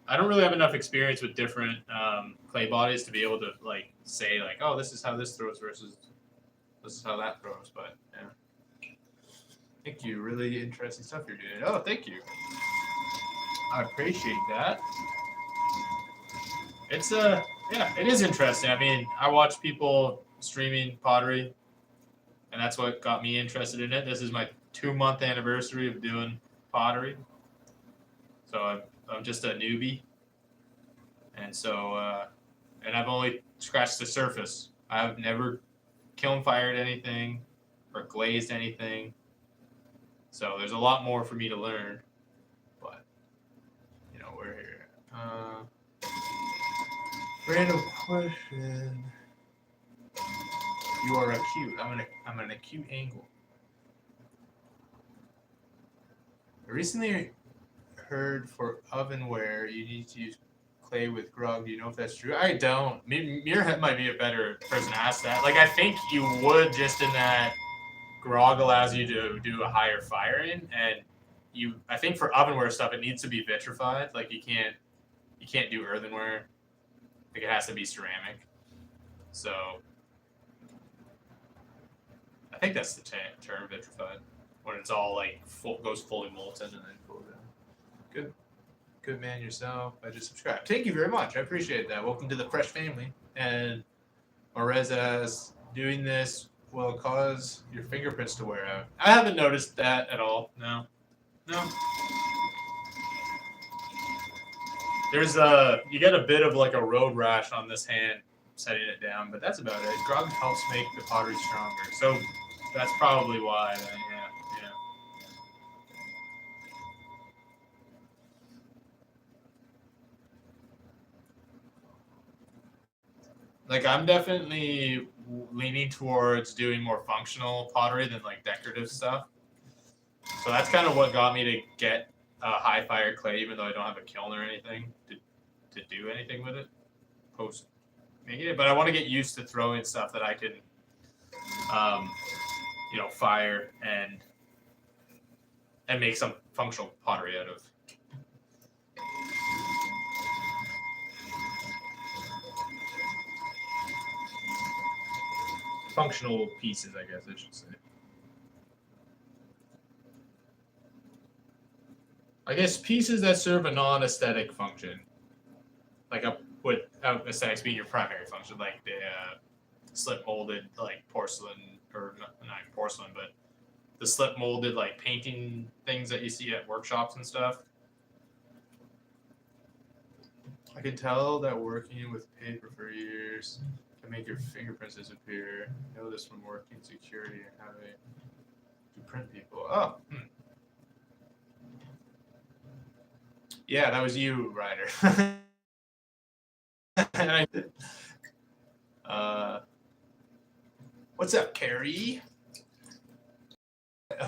I don't really have enough experience with different clay bodies to be able to like say like, oh, this is how this throws versus this is how that throws. But yeah, thank you. Really interesting stuff you're doing. Oh, thank you. I appreciate that. It's yeah, it is interesting. I mean, I watch people streaming pottery, and that's what got me interested in it. This is my 2-month anniversary of doing pottery, so I'm just a newbie, and so and I've only scratched the surface. I've never kiln fired anything or glazed anything, so there's a lot more for me to learn. But you know, we're here. Random question. You are acute. I'm an acute angle. I recently heard for ovenware you need to use clay with grog. Do you know if that's true? I don't. Muirhead might be a better person to ask that. Like, I think you would, just in that grog allows you to do a higher firing, and I think for ovenware stuff it needs to be vitrified. Like, you can't do earthenware. Like, it has to be ceramic. So I think that's the term, vitrified, when it's all like goes fully molten and then cooled down. Good man yourself. I just subscribed. Thank you very much. I appreciate that. Welcome to the Fresh family. And Marez doing this will cause your fingerprints to wear out. I haven't noticed that at all. No. There's you get a bit of like a road rash on this hand setting it down, but that's about it. Grog helps make the pottery stronger, so that's probably why. Yeah. Like, I'm definitely leaning towards doing more functional pottery than like decorative stuff. So that's kind of what got me to get high fire clay, even though I don't have a kiln or anything to do anything with it post making it. But I want to get used to throwing stuff that I can, fire and make some functional pottery out of. Functional pieces, I guess I should say. I guess pieces that serve a non-aesthetic function, like without aesthetics being your primary function, like the slip molded like porcelain, or not porcelain, but the slip molded like painting things that you see at workshops and stuff. I can tell that working with paper for years can make your fingerprints disappear. I know this from working security and having to print people. Oh. Yeah, that was you, Ryder. What's up, Carrie?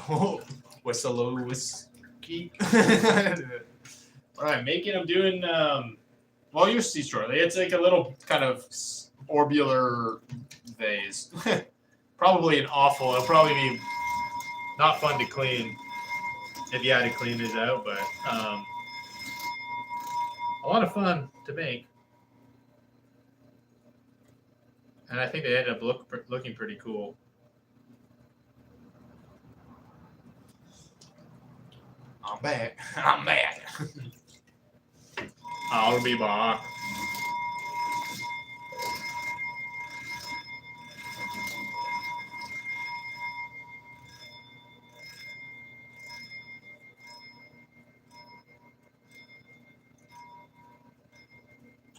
Oh, whistle whiskey. All right, I'm doing. Well, you'll see shortly. It's like a little kind of orbular vase. Probably it'll probably be not fun to clean if you had to clean this out, but a lot of fun to make. And I think they ended up looking pretty cool. I'm back. I'll be back.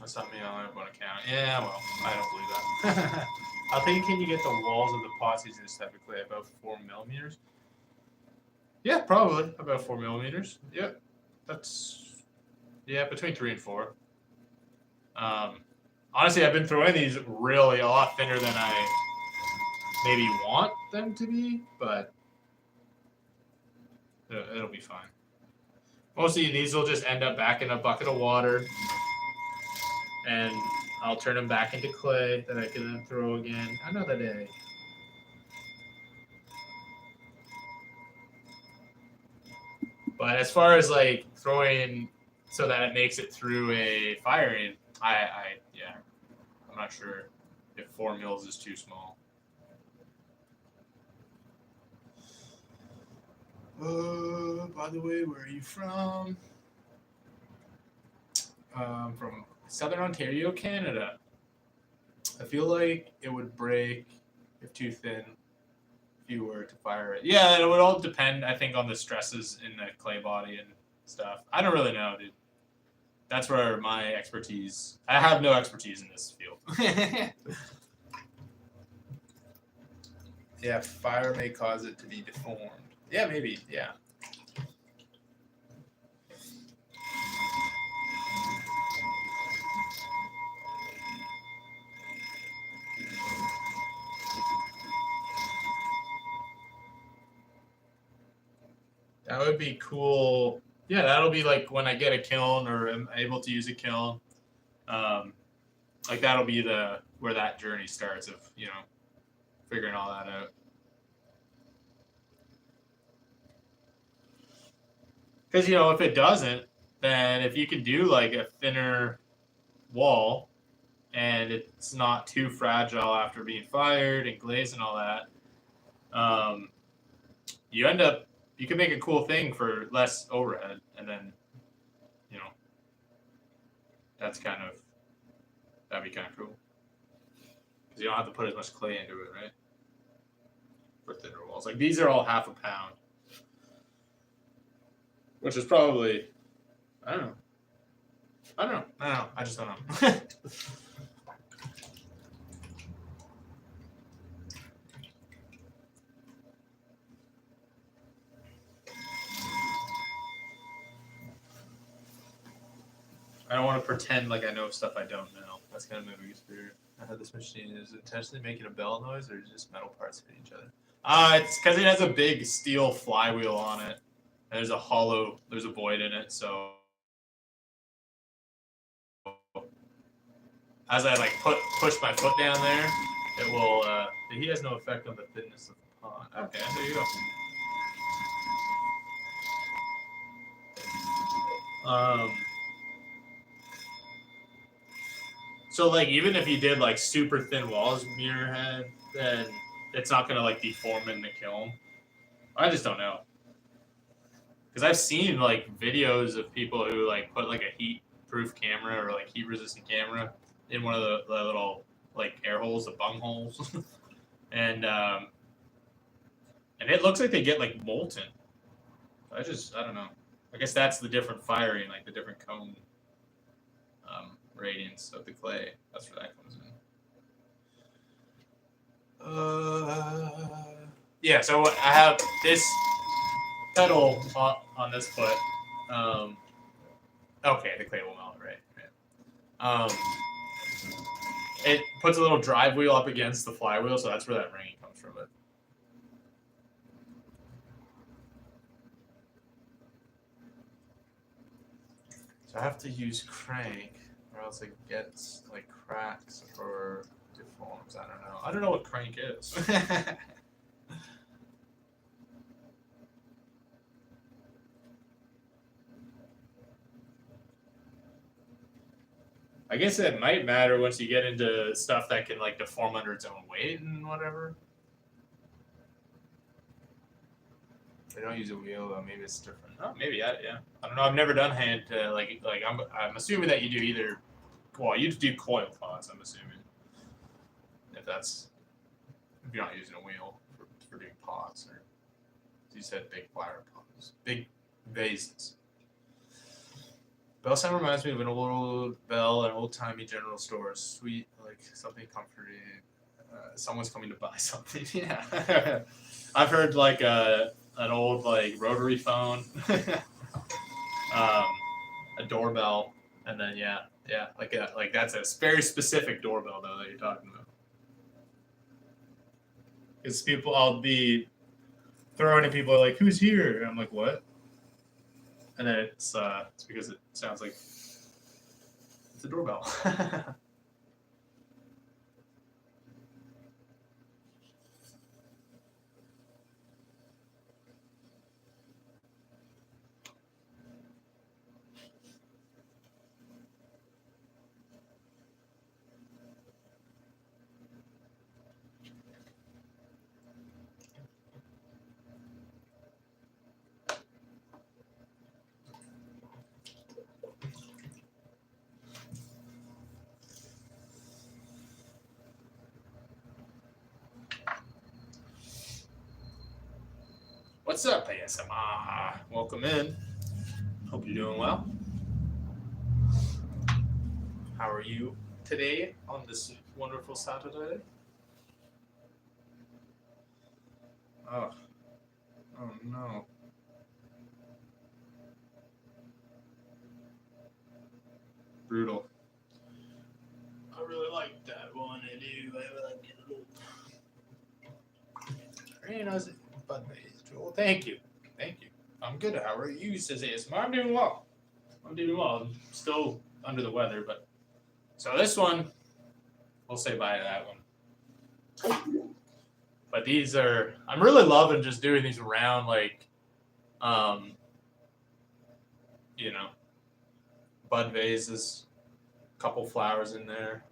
That's something on one account. Yeah, well, I don't believe that. I think can you get the walls of the pots using this type of clay about 4 millimeters? Yeah, probably about 4 millimeters. Yep, that's between 3 and 4. Honestly, I've been throwing these really a lot thinner than I maybe want them to be, but it'll be fine. Mostly these will just end up back in a bucket of water, and I'll turn them back into clay that I can then throw again another day. But as far as like throwing so that it makes it through a firing, I'm not sure if 4 mils is too small. By the way, where are you from? From Southern Ontario, Canada. I feel like it would break if too thin if you were to fire it. Yeah, it would all depend, I think, on the stresses in the clay body and stuff. I don't really know, dude. That's where my expertise. I have no expertise in this field. Yeah, fire may cause it to be deformed. Yeah, maybe. Yeah. That would be cool. Yeah, that'll be like when I get a kiln or am able to use a kiln. Like that'll be where that journey starts of figuring all that out. Because if it doesn't, then if you can do like a thinner wall and it's not too fragile after being fired and glazed and all that, you can make a cool thing for less overhead, and then that'd be kind of cool because you don't have to put as much clay into it, right? For thinner walls, like these are all half a pound, which is probably I don't know. I just don't know. I don't want to pretend like I know stuff I don't know. That's kind of my biggest fear. I had this machine. Is it intentionally making a bell noise, or just metal parts hitting each other? It's because it has a big steel flywheel on it. And there's a void in it, so as I like push my foot down there, it will. The heat has no effect on the thickness of the pond. Okay, there you go. So like even if you did like super thin walls mirror head, then it's not gonna like deform in the kiln. I just don't know. Because I've seen like videos of people who like put like a heat proof camera or like heat resistant camera in one of the little like air holes, the bung holes. and it looks like they get like molten. I don't know. I guess that's the different firing, like the different cone radiance of the clay. That's where that comes in. Yeah, so I have this pedal on this foot. Okay, the clay will melt, right? It puts a little drive wheel up against the flywheel, so that's where that ringing comes from. It. So I have to use crank, or else it gets like cracks or deforms. I don't know. I don't know what crank is. I guess it might matter once you get into stuff that can like deform under its own weight and whatever. They don't use a wheel though. Maybe it's different. Oh, maybe yeah. I don't know. I've never done hand like I'm assuming that you do either. Well, you do coil pots. I'm assuming if you're not using a wheel for doing pots, or as you said, big flower pots, big vases. Bell sound reminds me of an old bell at old-timey general store. Sweet, like something comforting. Someone's coming to buy something. Yeah. I've heard like an old like rotary phone, a doorbell, and then yeah, like that's a very specific doorbell though that you're talking about. Because people, I'll be throwing at people like, "Who's here?" And I'm like, "What?" And then it's because it sounds like it's a doorbell. What's up, ASMR? Welcome in. Hope you're doing well. How are you today on this wonderful Saturday? Oh, oh no. Brutal. I really like that one. I do. I like it a little. Very nice. Well, thank you. Thank you. I'm good. How are you? Says ASMR. I'm doing well. I'm still under the weather, but so this one, we'll say bye to that one. But these are, I'm really loving just doing these around like, you know, bud vases, couple flowers in there.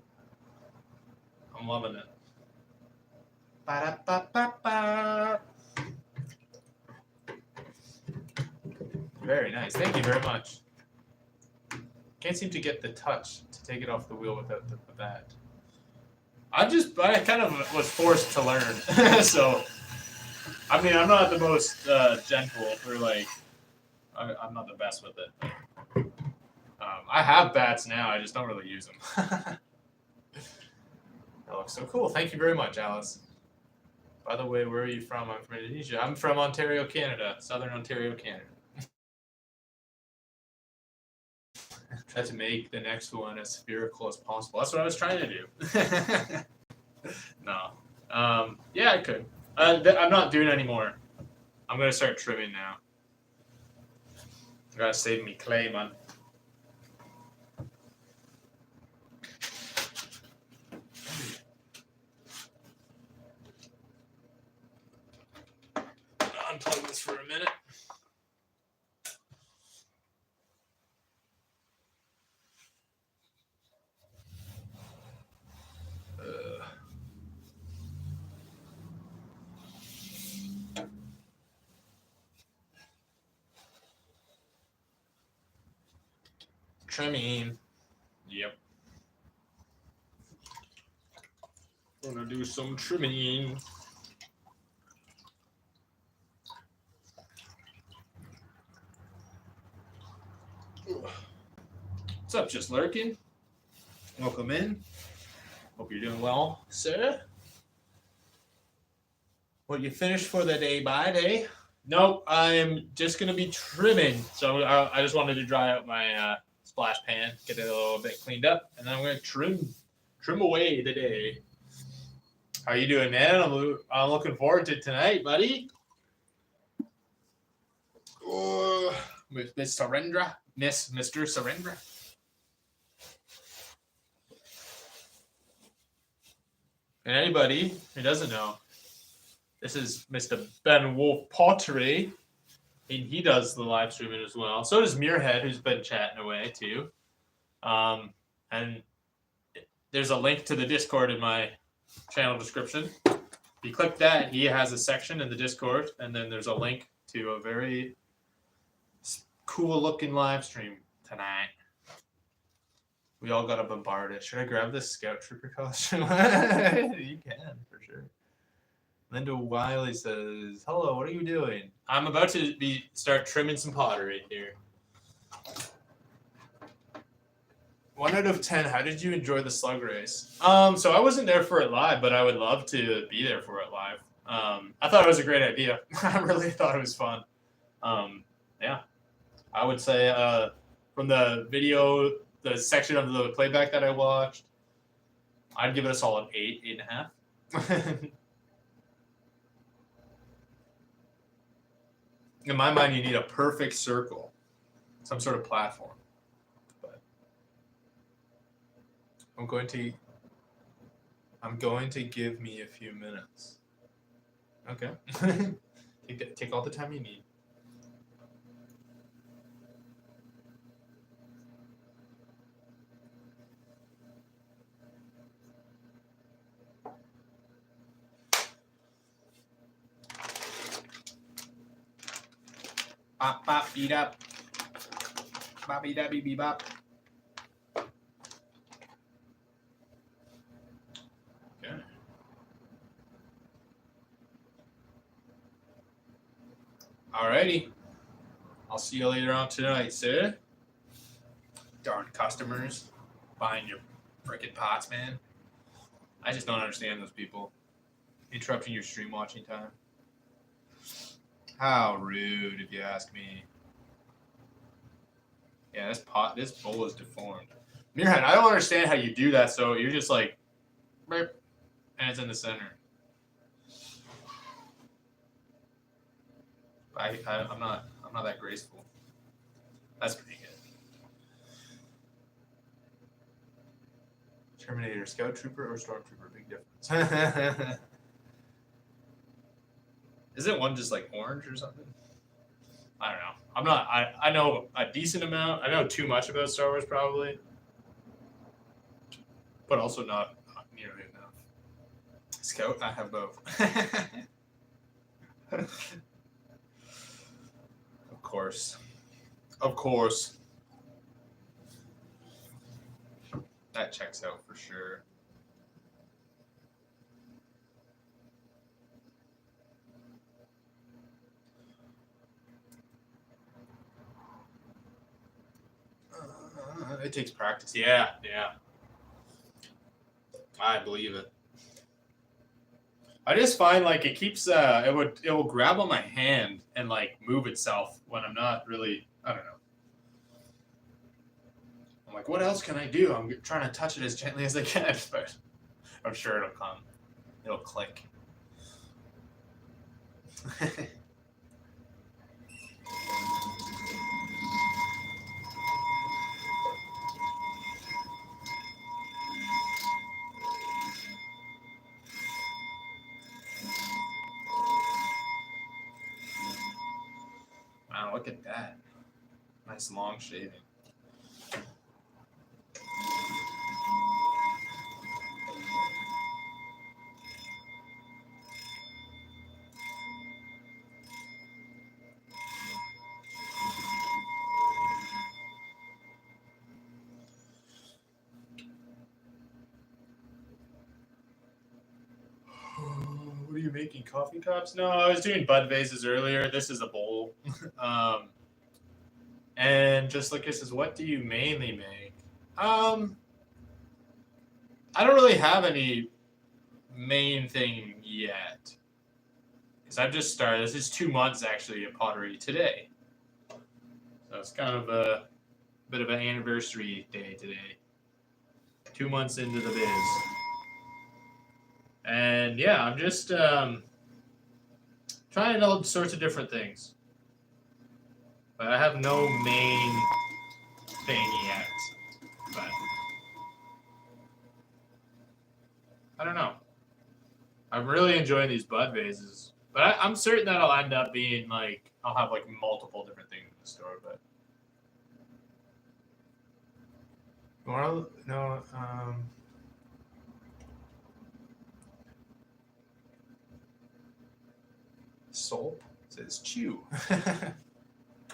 I'm loving it. Ba-da-ba-ba-ba. Very nice. Thank you very much. Can't seem to get the touch to take it off the wheel without that. I kind of was forced to learn. So, I mean, I'm not the most gentle or like, I'm not the best with it. I have bats now. I just don't really use them. That looks so cool. Thank you very much, Alice. By the way, where are you from? I'm from Indonesia. I'm from Ontario, Canada. Southern Ontario, Canada. Try to make the next one as spherical as possible. That's what I was trying to do. No. Yeah, I could. I'm not doing any more. I'm going to start trimming now. I got to save me clay, man. Unplug this for a minute. Trimming. Yep. Gonna do some trimming. What's up, Just Lurking? Welcome in. Hope you're doing well, sir. What, you finished for the day by day? Nope, I'm just gonna be trimming. So I just wanted to dry out my splash pan, get it a little bit cleaned up, and then I'm gonna trim away today. How you doing, man? I'm looking forward to tonight, buddy. Miss Surendra, Mr. Surendra. And anybody who doesn't know, this is Mr. Ben Wolf Pottery. He does the live streaming as well. So does Muirhead, who's been chatting away too. And there's a link to the Discord in my channel description. If you click that, he has a section in the Discord, and then there's a link to a very cool looking live stream tonight. We all got to bombard it. Should I grab this Scout Trooper costume? You can, for sure. Linda Wiley says, hello, what are you doing? I'm about to start trimming some pottery here. 1 out of 10. How did you enjoy the slug race? So I wasn't there for it live, but I would love to be there for it live. I thought it was a great idea. I really thought it was fun. Yeah, I would say from the video, the section of the playback that I watched, I'd give it a solid 8, 8.5. In my mind, you need a perfect circle, some sort of platform. But I'm going to give me a few minutes. Okay. Take all the time you need. Bop bop beat up. Boppy dabby bee bop. Okay. Alrighty. I'll see you later on tonight, sir. Darn customers buying your frickin' pots, man. I just don't understand those people interrupting your stream watching time. How rude, if you ask me. Yeah, this bowl is deformed. Mirhan, I don't understand how you do that. So you're just like, and it's in the center. I'm not that graceful. That's pretty good. Terminator, Scout Trooper, or Stormtrooper? Big difference. Isn't one just like orange or something? I don't know. I know a decent amount. I know too much about Star Wars probably, but also not nearly enough. Scout, I have both. Of course. That checks out for sure. It takes practice. Yeah. I believe it. I just find like it keeps it will grab on my hand and like move itself when I'm not really, I don't know. I'm like, what else can I do? I'm trying to touch it as gently as I can, but I'm sure it'll come. It'll click. Wow, look at that. Nice long shaving. What are you making? Coffee cups? No, I was doing bud vases earlier. This is a bowl. And just like it says, what do you mainly make? I don't really have any main thing yet. Because I've just started. This is 2 months actually at Pottery today. So it's kind of a bit of an anniversary day today. 2 months into the biz. And yeah, I'm just trying all sorts of different things. But I have no main thing yet. But I don't know. I'm really enjoying these bud vases. But I'm certain that I'll end up being like, I'll have like multiple different things in the store. But no, Soap says chew.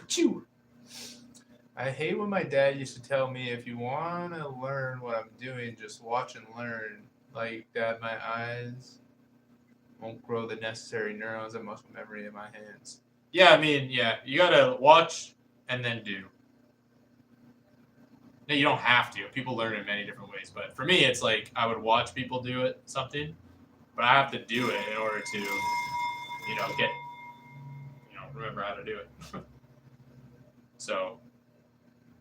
Chew. I hate when my dad used to tell me, if you want to learn what I'm doing, just watch and learn. Like, Dad, my eyes won't grow the necessary neurons and muscle memory in my hands. Yeah, I mean, yeah, you gotta watch and then do. you don't have to. People learn in many different ways. But for me, it's like I would watch people do it, something, but I have to do it in order to, get, remember how to do it. So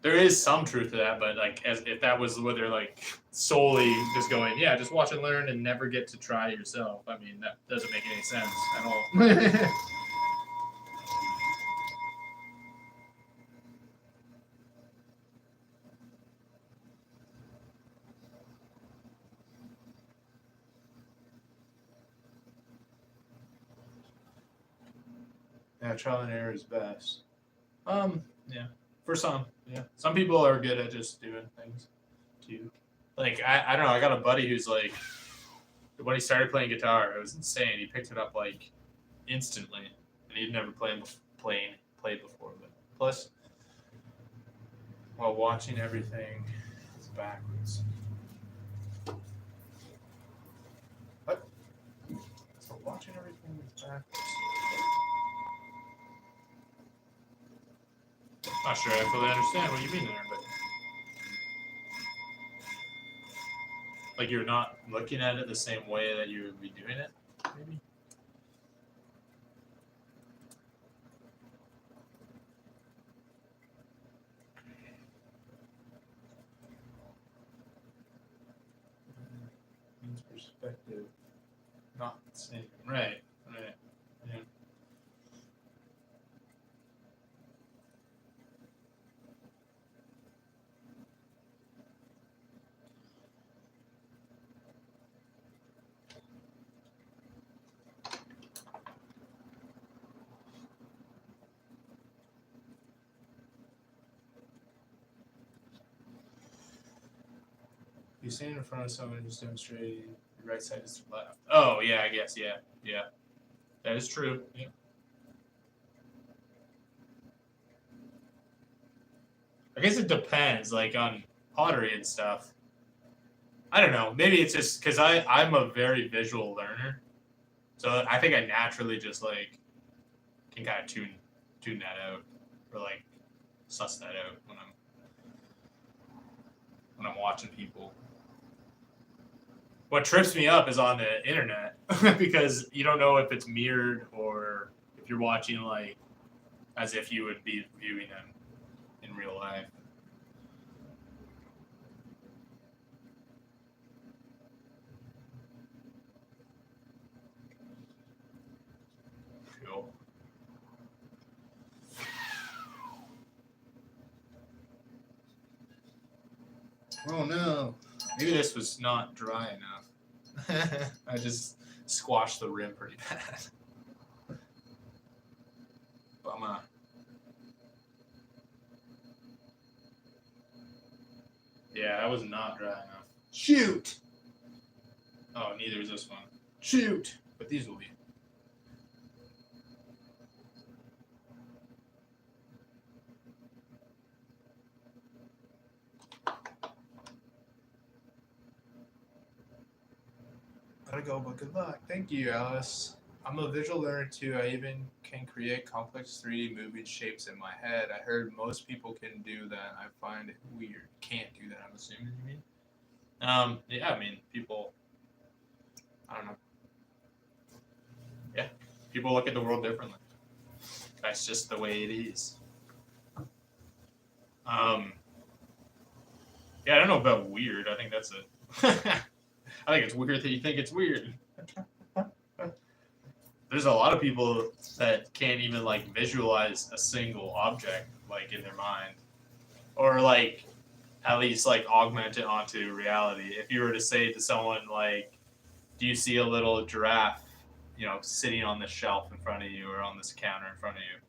there is some truth to that, but like as if that was what they're like solely just going, yeah, just watch and learn and never get to try it yourself. I mean, that doesn't make any sense at all. Yeah, trial and error is best. Yeah, for some, yeah. Some people are good at just doing things too. Like I don't know. I got a buddy who's like, when he started playing guitar, it was insane. He picked it up like instantly, and he'd never played before. But plus, while watching everything, it's backwards. What? So watching everything is backwards. Not sure I fully understand what you mean there, but like you're not looking at it the same way that you would be doing it, maybe. Means perspective, not the same. Right. Yeah. You're standing in front of someone who's demonstrating your right side is to the left. Oh, yeah, I guess, yeah. That is true. Yeah. I guess it depends, like on pottery and stuff. I don't know. Maybe it's just because I'm a very visual learner, so I think I naturally just like can kind of tune that out or like suss that out when I'm watching people. What trips me up is on the internet because you don't know if it's mirrored or if you're watching like as if you would be viewing them in real life. Cool. Oh no. Maybe this was not dry enough. I just squashed the rim pretty bad. Bummer. Yeah, that was not dry enough. Shoot! Oh, neither is this one. Shoot! But these will be. Gotta go, but good luck. Thank you, Alice. I'm a visual learner too. I even can create complex 3D moving shapes in my head. I heard most people can do that. I find it weird. Can't do that, I'm assuming you mean? Yeah, I mean, people, I don't know. Yeah, people look at the world differently. That's just the way it is. Yeah, I don't know about weird. I think that's it. I think it's weird that you think it's weird. There's a lot of people that can't even like visualize a single object like in their mind, or like at least like augment it onto reality. If you were to say to someone like, "Do you see a little giraffe, sitting on this shelf in front of you or on this counter in front of you?"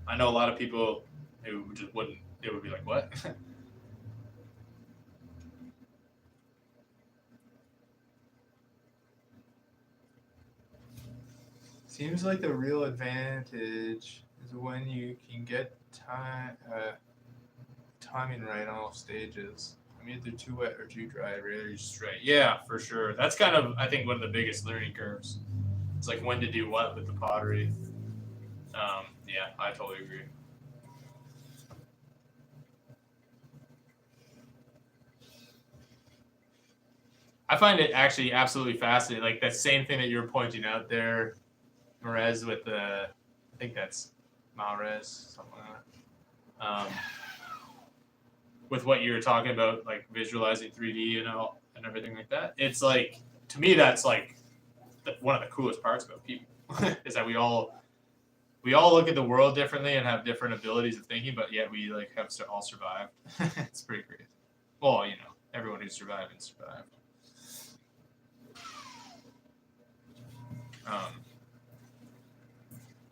I know a lot of people who just wouldn't. It would be like, "What?" Seems like the real advantage is when you can get timing right on all stages. I'm either too wet or too dry, rarely straight. Yeah, for sure. That's kind of, I think, one of the biggest learning curves. It's like when to do what with the pottery. Yeah, I totally agree. I find it actually absolutely fascinating. Like that same thing that you're pointing out there, Marez, with the, I think that's Mahrez, something like that. With what you were talking about, like visualizing 3D and all and everything like that. It's like, to me, that's like one of the coolest parts about people is that we all look at the world differently and have different abilities of thinking, but yet we like have to all survived. It's pretty crazy. Well, you know, everyone who's survived and survived.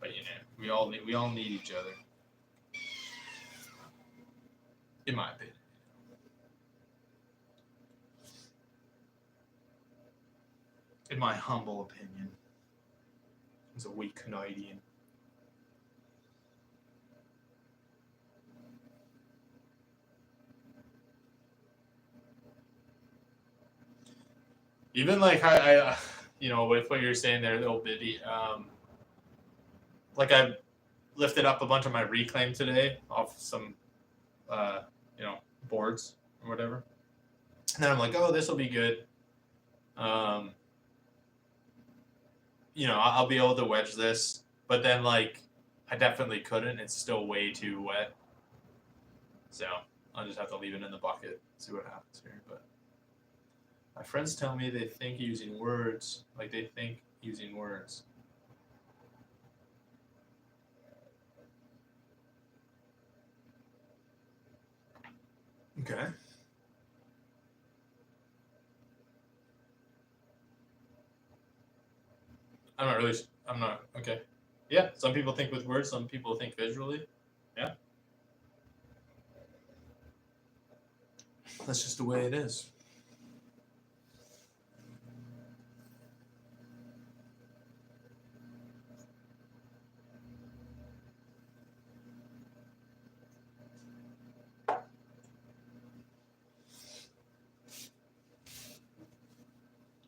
But you know, we all need each other, in my opinion. In my humble opinion, as a weak Canadian. Even like I you know, with what you're saying there, little bitty, like I lifted up a bunch of my reclaim today off some, you know, boards or whatever, and then I'm like, oh, this will be good. You know, I'll be able to wedge this, but then like I definitely couldn't. It's still way too wet, so I'll just have to leave it in the bucket, see what happens here. But my friends tell me they think using words, like they think using words. Okay. I'm not, okay. Yeah, some people think with words, some people think visually. Yeah. That's just the way it is.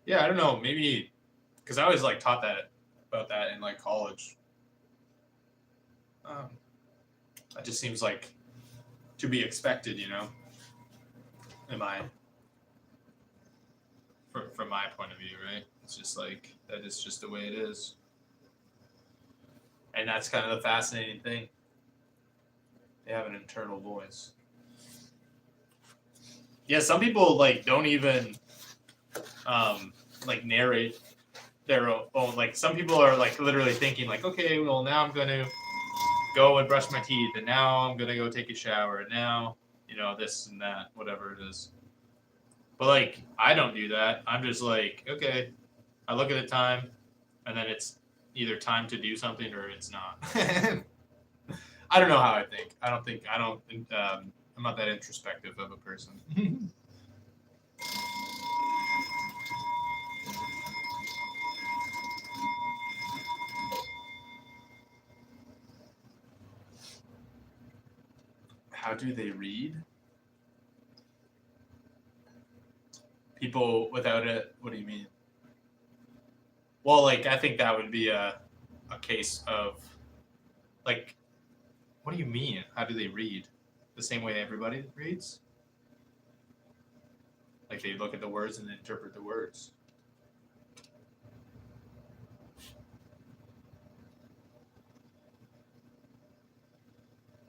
Yeah, I don't know. Maybe because I always like taught that about that in like college. That just seems like to be expected, you know. Am I from my point of view, right? It's just like that is just the way it is, and that's kind of the fascinating thing. They have an internal voice. Yeah, some people like don't even like narrate their own. Like some people are like literally thinking like, okay, well now I'm gonna go and brush my teeth, and now I'm gonna go take a shower, and now you know this and that, whatever it is. But like I don't do that. I'm just like, okay, I look at the time, and then it's either time to do something or it's not. I don't know how I think. I don't think. I'm not that introspective of a person. How do they read? People without it. What do you mean? Well, like I think that would be a case of like, what do you mean? How do they read? The same way everybody reads? Like they look at the words and then interpret the words.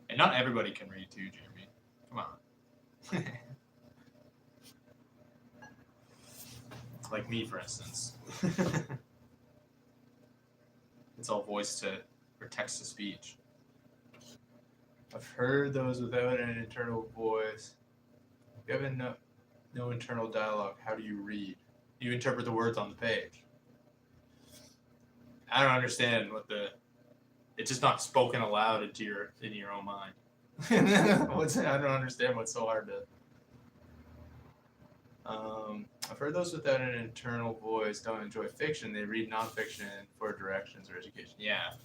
And not everybody can read too, Jeremy. Come on. Like me, for instance. It's all voice to or text to speech. I've heard those without an internal voice. You have no internal dialogue. How do you read? You interpret the words on the page. I don't understand what the. It's just not spoken aloud into your own mind. I don't understand what's so hard to. I've heard those without an internal voice don't enjoy fiction. They read nonfiction for directions or education. Yeah.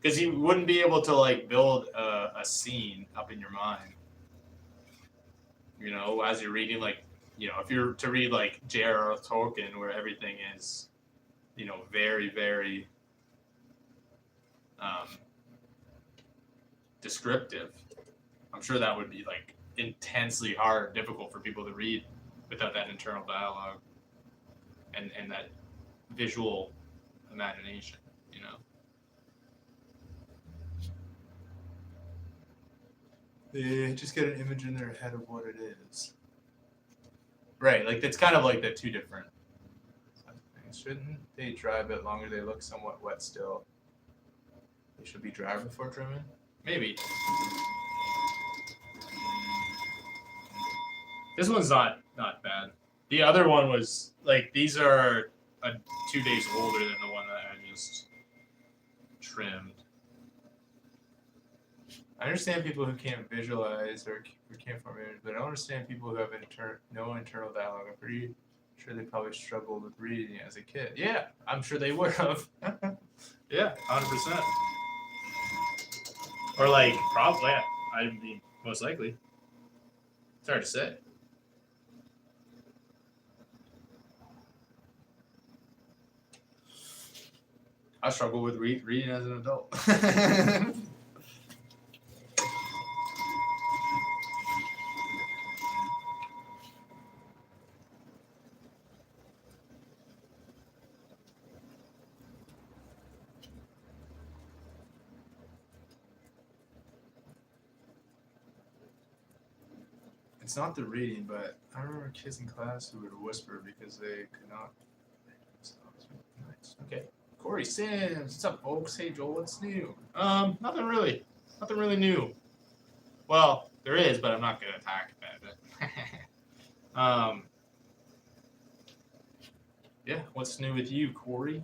Because you wouldn't be able to like build a scene up in your mind. You know, as you're reading, like, you know, if you're to read like J.R.R. Tolkien, where everything is, you know, very, very descriptive, I'm sure that would be like intensely hard, difficult for people to read. without that internal dialogue and that visual imagination, you know. They just get an image in their head of what it is. Right, like it's kind of like the two different things. Shouldn't they dry a bit longer? They look somewhat wet still. They should be dry before trimming? Maybe. This one's not bad. The other one was like these are 2 days older than the one that I just trimmed. I understand people who can't visualize or can't form images, but I don't understand people who have no internal dialogue. I'm pretty sure they probably struggled with reading as a kid. Yeah, I'm sure they would have. Yeah, 100%. Or like, probably, yeah. I mean, most likely. It's hard to say. I struggle with reading as an adult. It's not the reading, but I remember kids in class who would whisper because they could not. Nice. Okay. Corey Sims, what's up, folks? Hey, Joel, what's new? Nothing really. Nothing really new. Well, there is, but I'm not gonna talk about it. Yeah, what's new with you, Corey?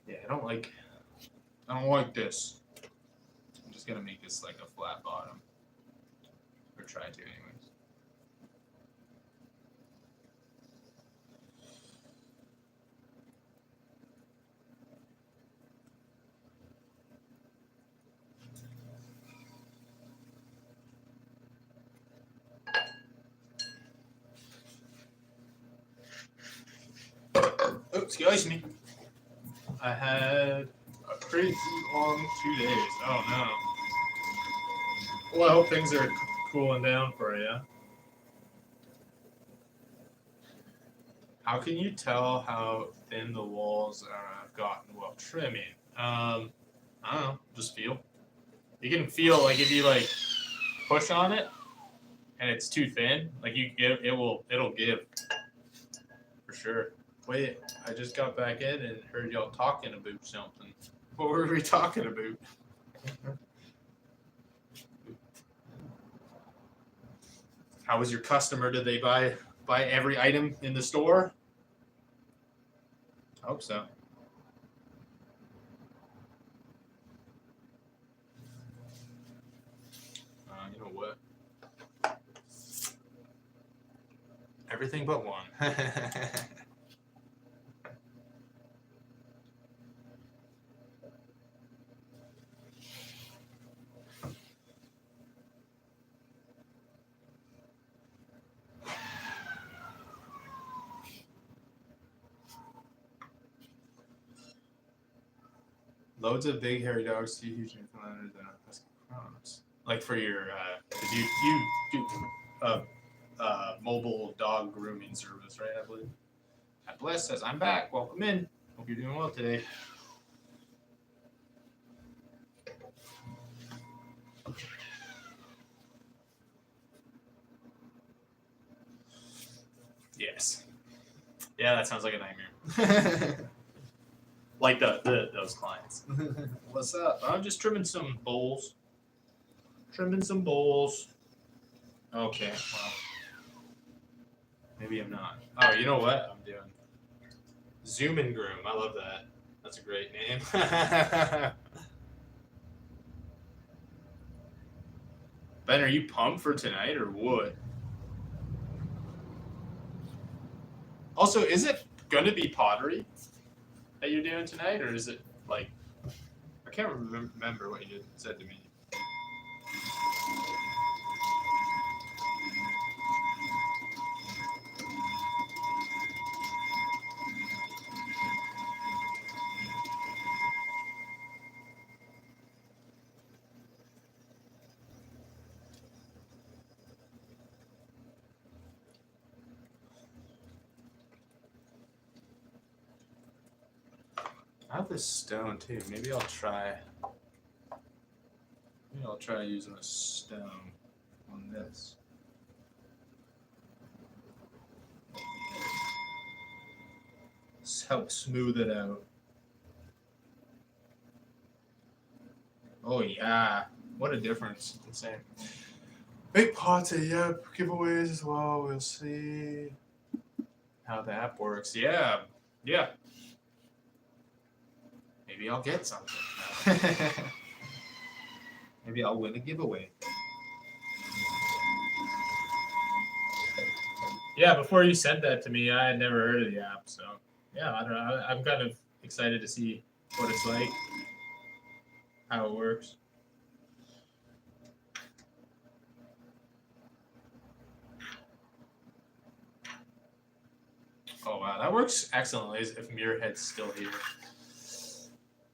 Yeah, I don't like this. I'm just gonna make this like a flat bottom. Or try to anyways. Oh, excuse me. I had a crazy long 2 days. Oh no. Well, I hope things are cooling down for you. How can you tell how thin the walls have gotten while trimming? I don't know. Just feel. You can feel like if you like push on it and it's too thin, like it'll give for sure. Wait, I just got back in and heard y'all talking about something. What were we talking about? How was your customer? Did they buy every item in the store? I hope so. You know what? Everything but one. Loads of big hairy dogs, 2 huge Newfoundlanders, and a husky cross. Like for your, you do mobile dog grooming service, right? I believe. God bless says, I'm back. Welcome in. Hope you're doing well today. Yes. Yeah, that sounds like a nightmare. Like those clients. What's up? I'm just trimming some bowls. Okay, well. Maybe I'm not. Oh, you know what I'm doing? Zoom and Groom. I love that. That's a great name. Ben, are you pumped for tonight or what? Also, is it going to be pottery that you're doing tonight, or is it like I can't remember what you said to me. I have this stone too. Maybe I'll try. Maybe I'll try using a stone on this. Help smooth it out. Oh yeah, what a difference! Insane. Big Pottery, yep. Giveaways as well. We'll see how the app works. Yeah, yeah. Maybe I'll get something. Maybe I'll win a giveaway. Yeah, before you sent that to me, I had never heard of the app, so yeah, I don't know. I'm kind of excited to see what it's like, how it works. Oh wow, that works excellently. If Muirhead's still here.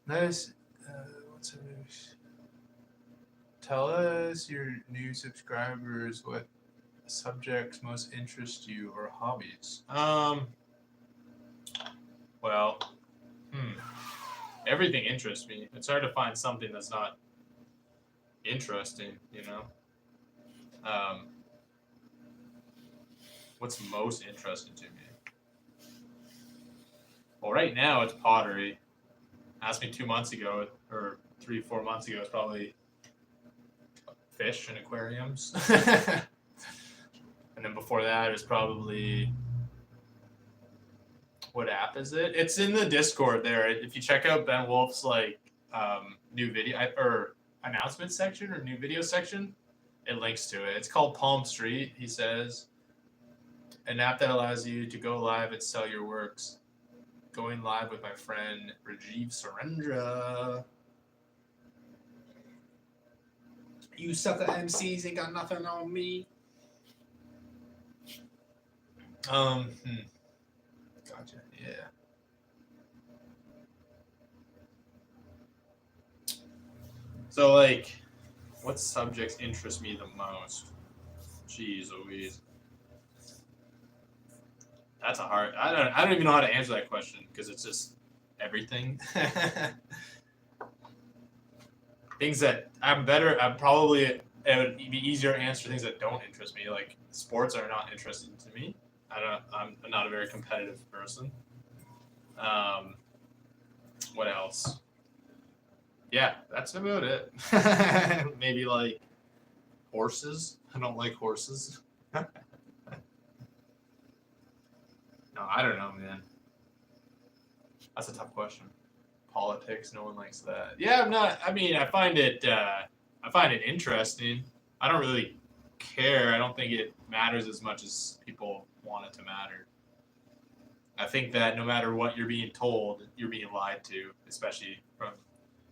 Nice. What's the news? Tell us your new subscribers what subjects most interest you or hobbies. Well, everything interests me. It's hard to find something that's not interesting, you know. What's most interesting to me? Well, right now it's pottery. Asked me 2 months ago, or 3-4 months ago, it's probably fish and aquariums. And then before that, it was probably, what app is it? It's in the Discord there. If you check out Ben Wolf's new video or announcement section or new video section, it links to it. It's called Palm Street. He says, an app that allows you to go live and sell your works. Going live with my friend Rajiv Surendra. You sucker MCs ain't got nothing on me. Gotcha. Yeah. So like, what subjects interest me the most? Jeez Louise. That's a hard. I don't even know how to answer that question because it's just everything. Things that I'm better. It would be easier to answer things that don't interest me. Like sports are not interesting to me. I'm not a very competitive person. What else? Yeah, that's about it. Maybe like horses. I don't like horses. No, I don't know, man. That's a tough question. Politics, no one likes that. Yeah, I'm not. I mean, I find it interesting. I don't really care. I don't think it matters as much as people want it to matter. I think that no matter what you're being told, you're being lied to, especially from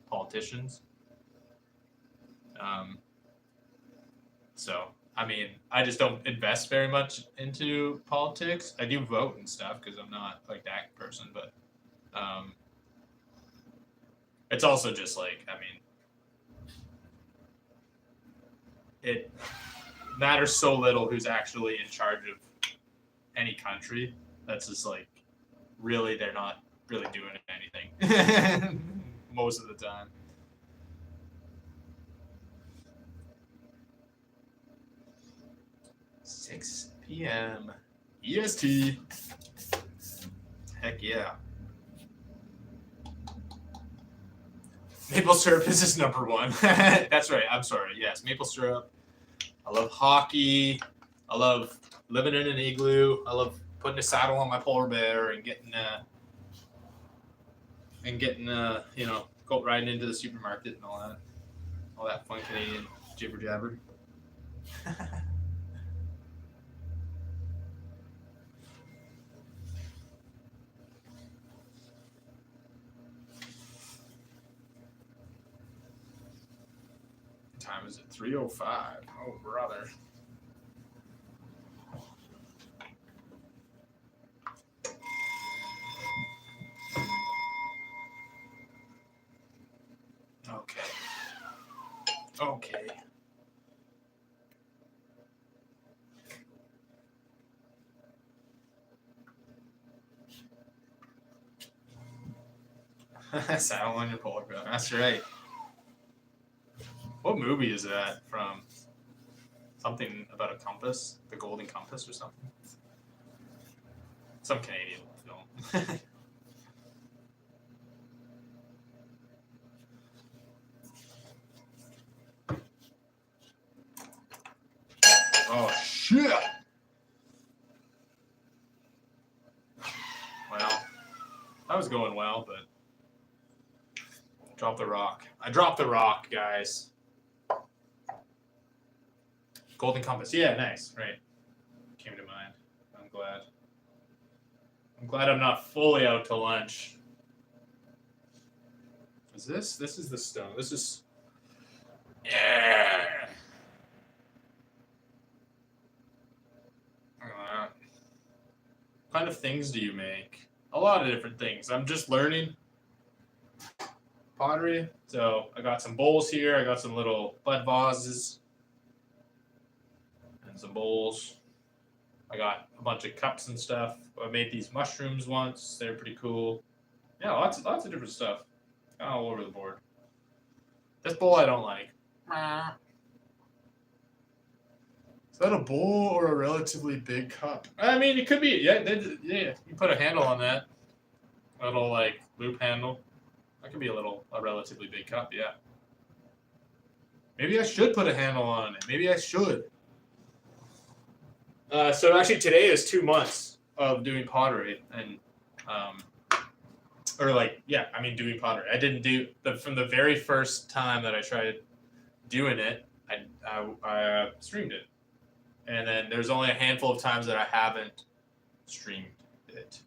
politicians. So, I mean, I just don't invest very much into politics. I do vote and stuff because I'm not like that person, but it's also just like, I mean, it matters so little who's actually in charge of any country. That's just like, really, they're not really doing anything most of the time. $6 p.m. EST. Heck yeah. Maple syrup is his number one. That's right. I'm sorry. Yes, maple syrup. I love hockey. I love living in an igloo. I love putting a saddle on my polar bear and getting go riding into the supermarket and all that fun Canadian jibber jabber. Time is it? 3:05. Oh, brother. Okay. Okay. Saddle on your polar bear. That's right. What movie is that from? Something about a compass, the Golden Compass, or something. Some Canadian film. Oh shit! Well, that was going well, but drop the rock. I dropped the rock, guys. Golden Compass. Yeah, nice. Right. Came to mind. I'm glad. I'm glad I'm not fully out to lunch. Is this? This is the stone. This is. Yeah. What kind of things do you make? A lot of different things. I'm just learning pottery. So I got some bowls here. I got some little bud vases and some bowls. I got a bunch of cups and stuff. I made these mushrooms once. They're pretty cool. Yeah, lots of different stuff. All over the board. This bowl I don't like. Is that a bowl or a relatively big cup? I mean, it could be. Yeah, yeah. You put a handle on that. A little like loop handle. That could be a relatively big cup. Yeah. Maybe I should put a handle on it. Maybe I should. So actually, today is 2 months of doing pottery, and doing pottery. I didn't do from the very first time that I tried doing it. I streamed it, and then there's only a handful of times that I haven't streamed it.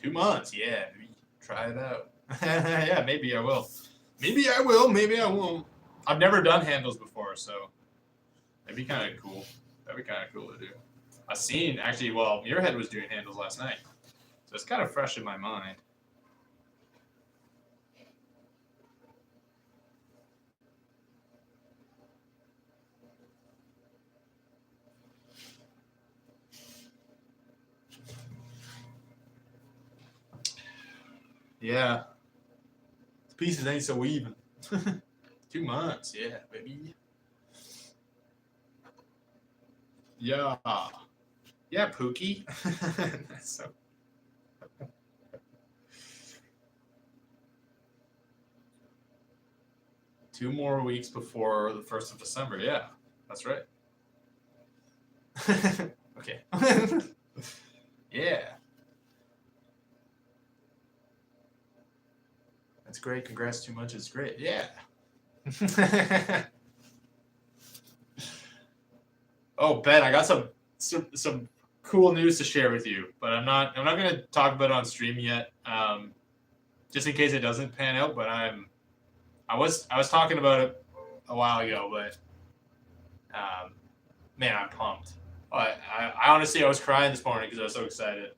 2 months, yeah. Maybe try it out. Yeah, maybe I will. Maybe I will. Maybe I won't. I've never done handles before, so that'd be kind of cool. That'd be kind of cool to do. I've seen actually. Well, Muirhead was doing handles last night, so it's kind of fresh in my mind. Yeah. The pieces ain't so even. 2 months, yeah, baby. Yeah. Yeah, Pookie. That's so. 2 more weeks before the 1st of December. Yeah, that's right. Okay. Yeah. That's great. Congrats too much. It's great. Yeah. Oh, Ben, I got some cool news to share with you, but I'm not going to talk about it on stream yet. Just in case it doesn't pan out, but I was talking about it a while ago, but man, I'm pumped. I honestly I was crying this morning because I was so excited.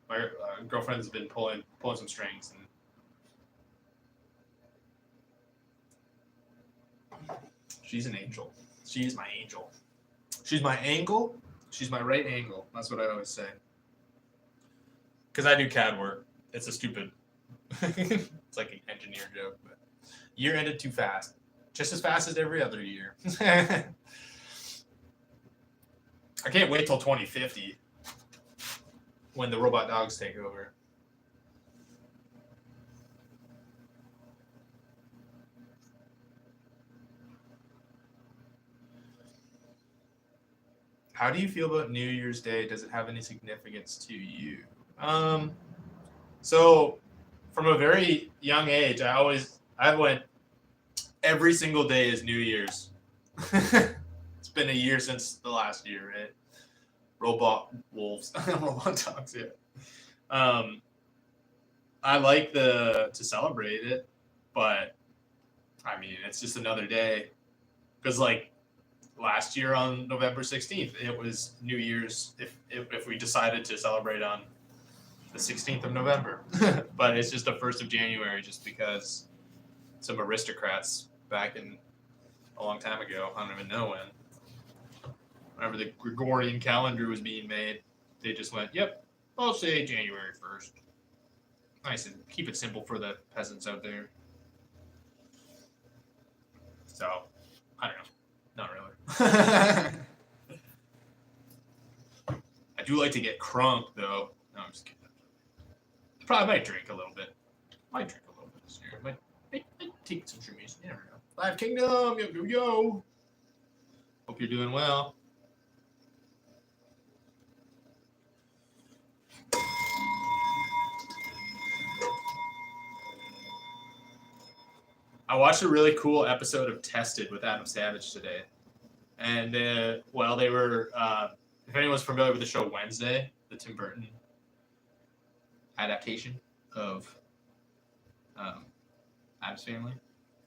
My girlfriend's been pulling some strings, and she's an angel. She's my angel. She's my angle. She's my right angle. That's what I always say. Because I do CAD work. It's a stupid. It's like an engineer joke, but year ended too fast. Just as fast as every other year. I can't wait till 2050 when the robot dogs take over. How do you feel about New Year's Day? Does it have any significance to you? So from a very young age, I went every single day is New Year's. It's been a year since the last year, right? Robot wolves, robot dogs. Yeah. I like to celebrate it, but I mean it's just another day. Because like last year on November 16th, it was New Year's. If we decided to celebrate on the 16th of November, but it's just the 1st of January, just because some aristocrats back in a long time ago, I don't even know when, whenever the Gregorian calendar was being made, they just went, "Yep, I'll say January 1st." Nice and keep it simple for the peasants out there. So, I don't know. Not really. I do like to get crunk, though. No, I'm just kidding. Probably might drink a little bit. Might drink a little bit this year. Might take some shroomies. You never know. Live Kingdom, yo. Hope you're doing well. I watched a really cool episode of Tested with Adam Savage today. And, well, they were, if anyone's familiar with the show Wednesday, the Tim Burton adaptation of Adam's Family.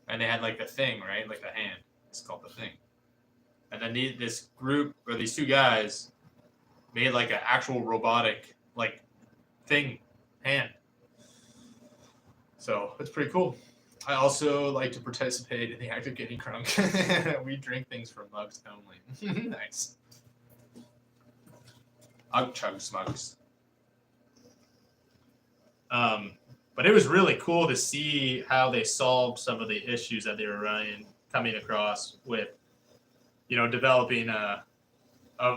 And they had, like, the thing, right? Like, the hand. It's called the thing. And then this group, or these two guys, made, like, an actual robotic, like, thing, hand. So, it's pretty cool. I also like to participate in the act of getting crunk. We drink things from mugs only. Nice. I'll chug smugs. But it was really cool to see how they solved some of the issues that they were coming across with, developing a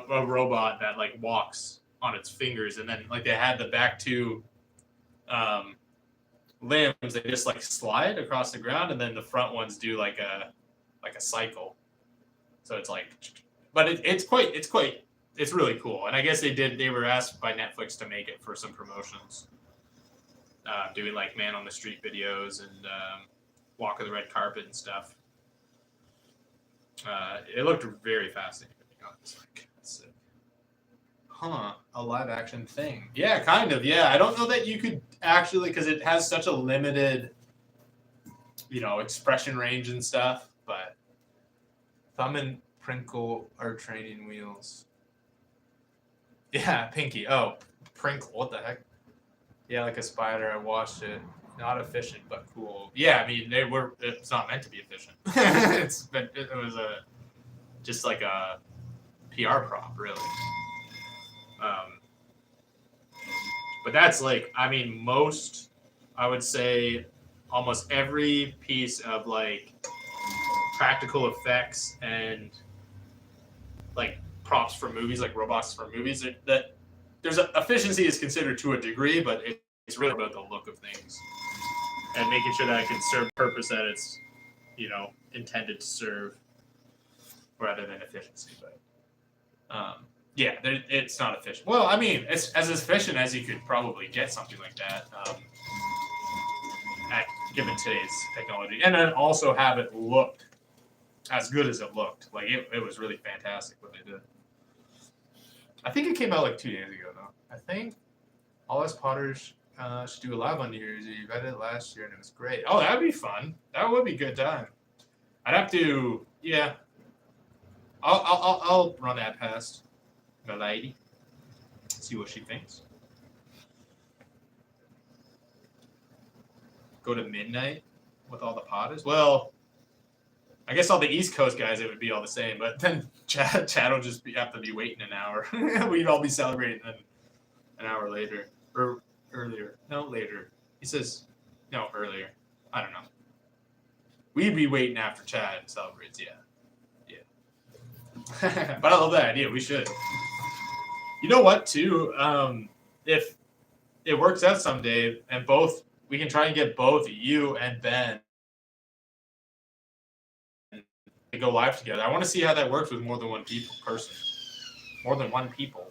robot that like walks on its fingers, and then like they had the back two limbs, they just like slide across the ground, and then the front ones do like a cycle. So it's like, but it's really cool. And I guess they were asked by Netflix to make it for some promotions, doing like man on the street videos and walk of the red carpet and stuff. It looked very fascinating. That's it. Huh, a live action thing. Yeah, kind of. Yeah, I don't know that you could actually, because it has such a limited, expression range and stuff, but Thumb and Prinkle are training wheels. Yeah, Pinky. Oh, Prinkle. What the heck? Yeah, like a spider. I watched it. Not efficient, but cool. Yeah, I mean, it's not meant to be efficient. It was just like a PR prop, really. But that's like, I mean, I would say almost every piece of like practical effects and like props for movies, like robots for movies, that there's efficiency is considered to a degree, but it's really about the look of things and making sure that it can serve the purpose that it's, intended to serve rather than efficiency. But, yeah, it's not efficient. Well, I mean, it's as efficient as you could probably get something like that, given today's technology, and then also have it looked as good as it looked. Like it was really fantastic what they did. I think it came out like 2 days ago, though. I think All Us Potters should do a live on New Year's Eve. I did it last year and it was great. Oh, that'd be fun. That would be a good time. I'd have to, yeah. I'll run that past the lady, see what she thinks. Go to midnight with all the Potters? Well, I guess all the East Coast guys, it would be all the same, but then Chad will just have to be waiting an hour. We'd all be celebrating then an hour later. Or earlier. No, later. He says, no, earlier. I don't know. We'd be waiting after Chad celebrates, yeah. But I love that idea. We should. You know what, too? If it works out someday, and we can try and get both you and Ben to go live together. I want to see how that works with more than one person. More than one people.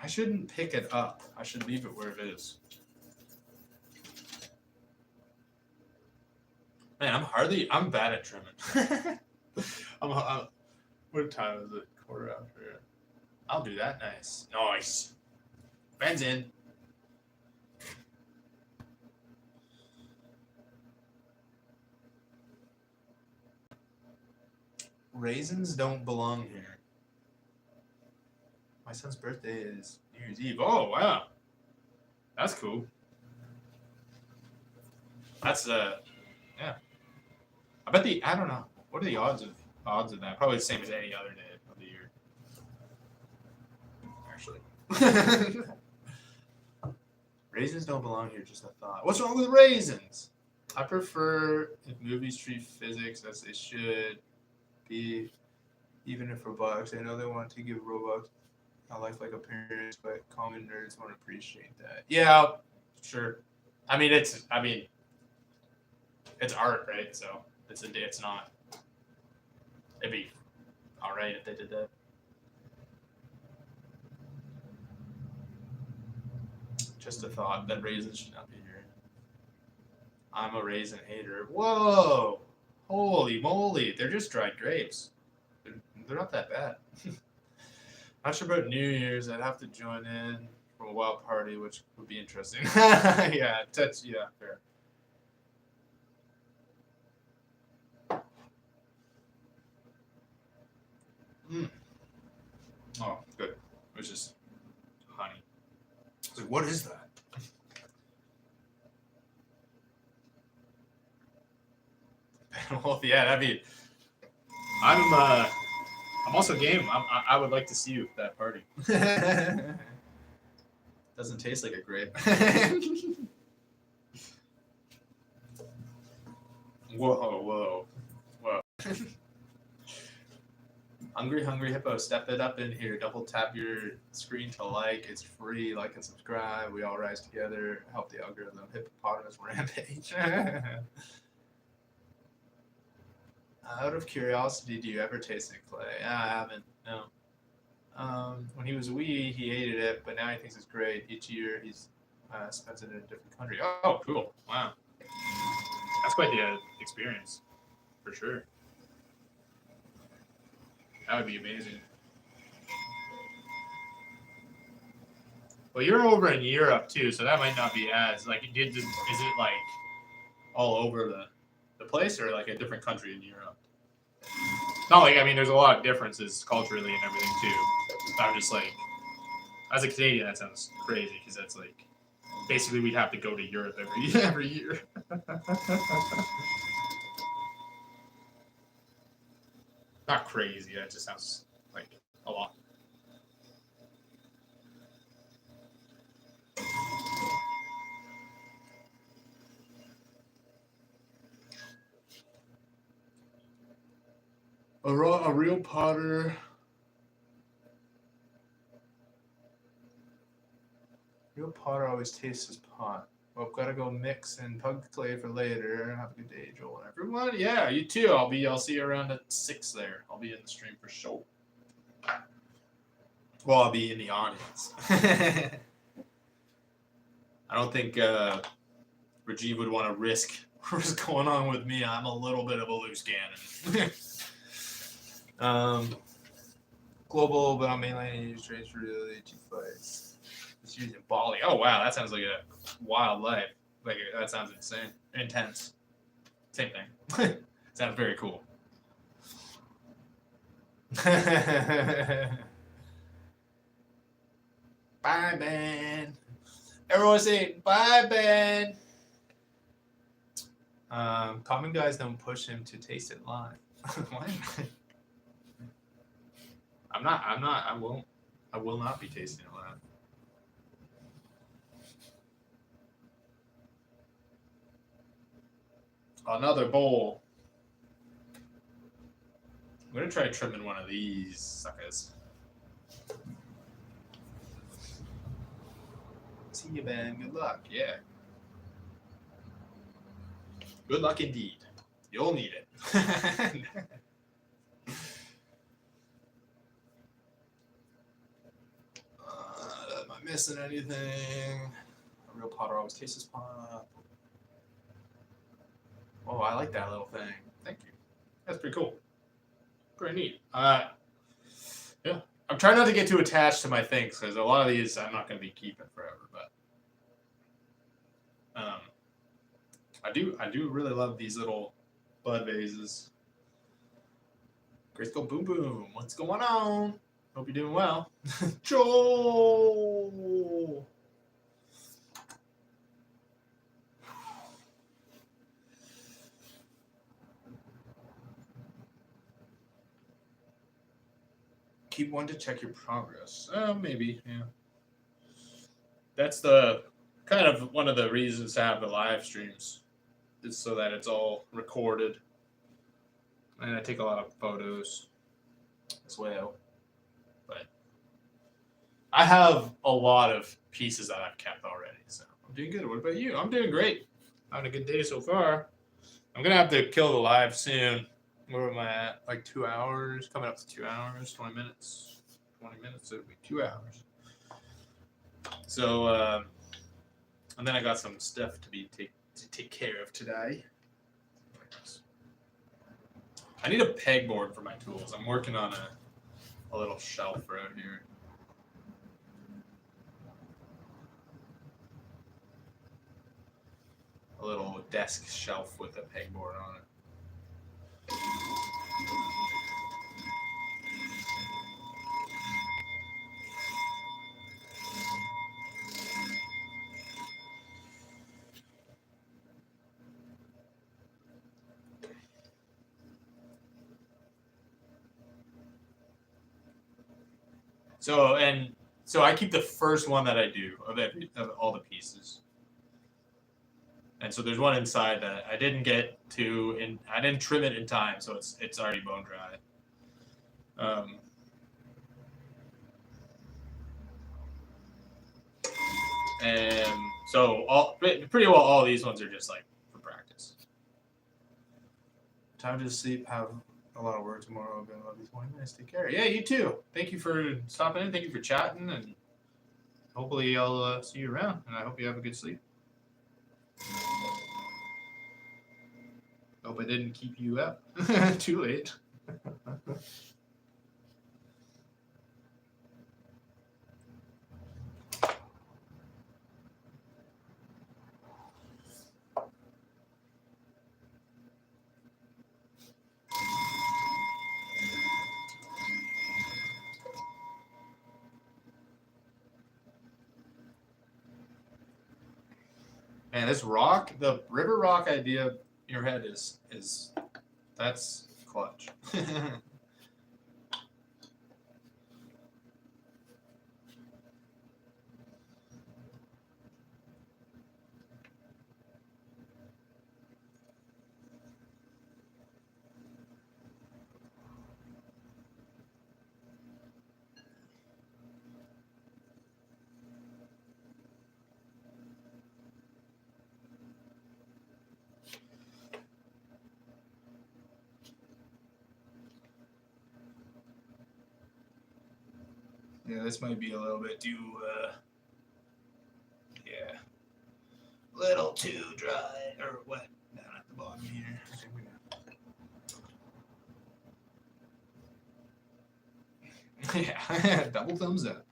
I shouldn't pick it up. I should leave it where it is. Man, I'm bad at trimming. What time is it? 1:15. I'll do that. Nice. Ben's in. Raisins don't belong here. My son's birthday is New Year's Eve. Oh, wow. That's cool. That's yeah. I bet I don't know. What are the odds of that? Probably the same as any other day of the year. Actually. Raisins don't belong here, just a thought. What's wrong with raisins? I prefer if movies treat physics as they should be, even if Roblox. I know they want to give Roblox a lifelike appearance, but common nerds won't appreciate that. Yeah, sure. I mean, it's art, right? So it's not. It'd be all right if they did that. Just a thought that raisins should not be here. I'm a raisin hater. Whoa! Holy moly! They're just dried grapes. They're not that bad. Not sure about New Year's. I'd have to join in from a wild party, which would be interesting. Yeah, fair. Mm. Oh, good. It was just honey. I was like, what is that? Well, yeah, that'd be. I'm also game. I would like to see you at that party. Doesn't taste like a grape. Whoa. Hungry Hippo, step it up in here. Double tap your screen to like. It's free. Like and subscribe. We all rise together. Help the algorithm. Hippopotamus rampage. Out of curiosity, do you ever taste a clay? I haven't. No. When he was wee, he hated it, but now he thinks it's great. Each year, he's spends it in a different country. Oh, cool! Wow, that's quite the experience, for sure. That would be amazing. Well, you're over in Europe too, so that might not be as like. Is it like all over the place, or like a different country in Europe? Not like, I mean, there's a lot of differences culturally and everything too. I'm just like, as a Canadian, that sounds crazy because that's like, basically we'd have to go to Europe every year. Not crazy. That just sounds like a lot. A real Potter. Real Potter always tastes his pot. Well, gotta go mix and pug clay for later. Have a good day, Joel and everyone. Yeah, you too. I'll see you around at 6 there. I'll be in the stream for sure. Well, I'll be in the audience. I don't think Rajiv would want to risk going on with me. I'm a little bit of a loose cannon. Global, but on mainland use trades for really cheap fights. It's using Bali. Oh wow, that sounds like a wild life. Like that sounds insane, intense. Same thing. Sounds very cool. Bye, Ben. Everyone say bye, Ben. Common guys don't push him to taste it live. Why? I'm not. I won't. I will not be tasting it live. Another bowl. I'm gonna try trimming one of these suckers. See you, Ben. Good luck. Yeah. Good luck indeed. You'll need it. Am I missing anything? A real Potter always tastes his pop. Oh, I like that little thing. Thank you. That's pretty cool. Pretty neat. Yeah. I'm trying not to get too attached to my things because a lot of these I'm not going to be keeping forever. But I do really love these little bud vases. Grayskull Boom Boom, what's going on? Hope you're doing well. Joel! Keep one to check your progress. Maybe, yeah. That's the kind of one of the reasons to have the live streams, is so that it's all recorded. And I take a lot of photos as well. But I have a lot of pieces that I've kept already, so I'm doing good. What about you? I'm doing great. Having a good day so far. I'm gonna have to kill the live soon. Where am I at? Like 2 hours? Coming up to 2 hours, 20 minutes. 20 minutes, it'll be 2 hours. So, and then I got some stuff to take care of today. I need a pegboard for my tools. I'm working on a little shelf right here. A little desk shelf with a pegboard on it. So I keep the first one that I do of all the pieces. And so there's one inside that I didn't get to, and I didn't trim it in time, so it's already bone dry. And so pretty well all these ones are just like for practice. Time to sleep. Have a lot of work tomorrow. I'm gonna love you 20 minutes. Take care. Yeah, you too. Thank you for stopping in. Thank you for chatting, and hopefully I'll see you around. And I hope you have a good sleep. Hope I didn't keep you up too late. Man, this rock, the river rock idea in your head is that's clutch. Yeah, this might be a little bit too, yeah, little too dry or wet down at the bottom here. Yeah, double thumbs up.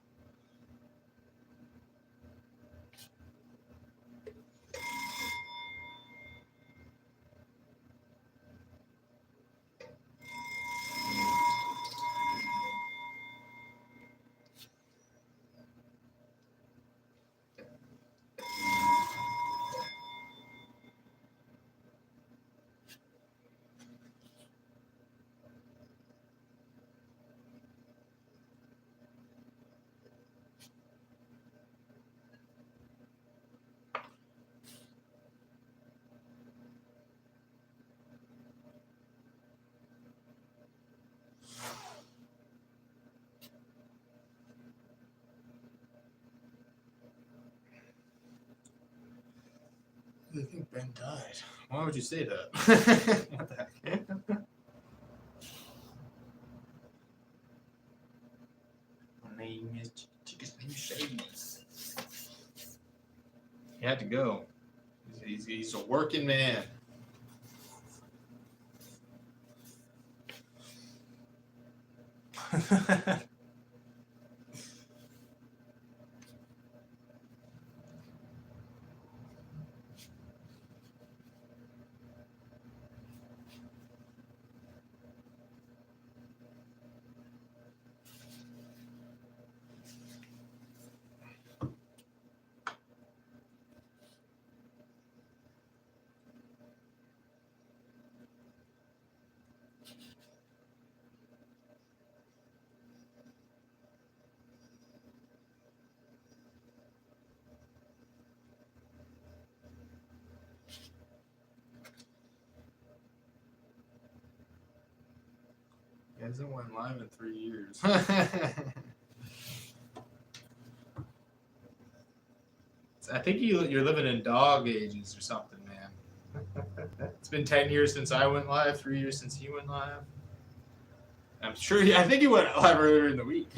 I think Ben died. Why would you say that? What the heck? My name is Chicken Shady. He had to go. He's a working man. Hasn't went live in 3 years. I think you're living in dog ages or something, man. It's been 10 years since I went live, 3 years since he went live. I'm sure. I think he went live earlier in the week.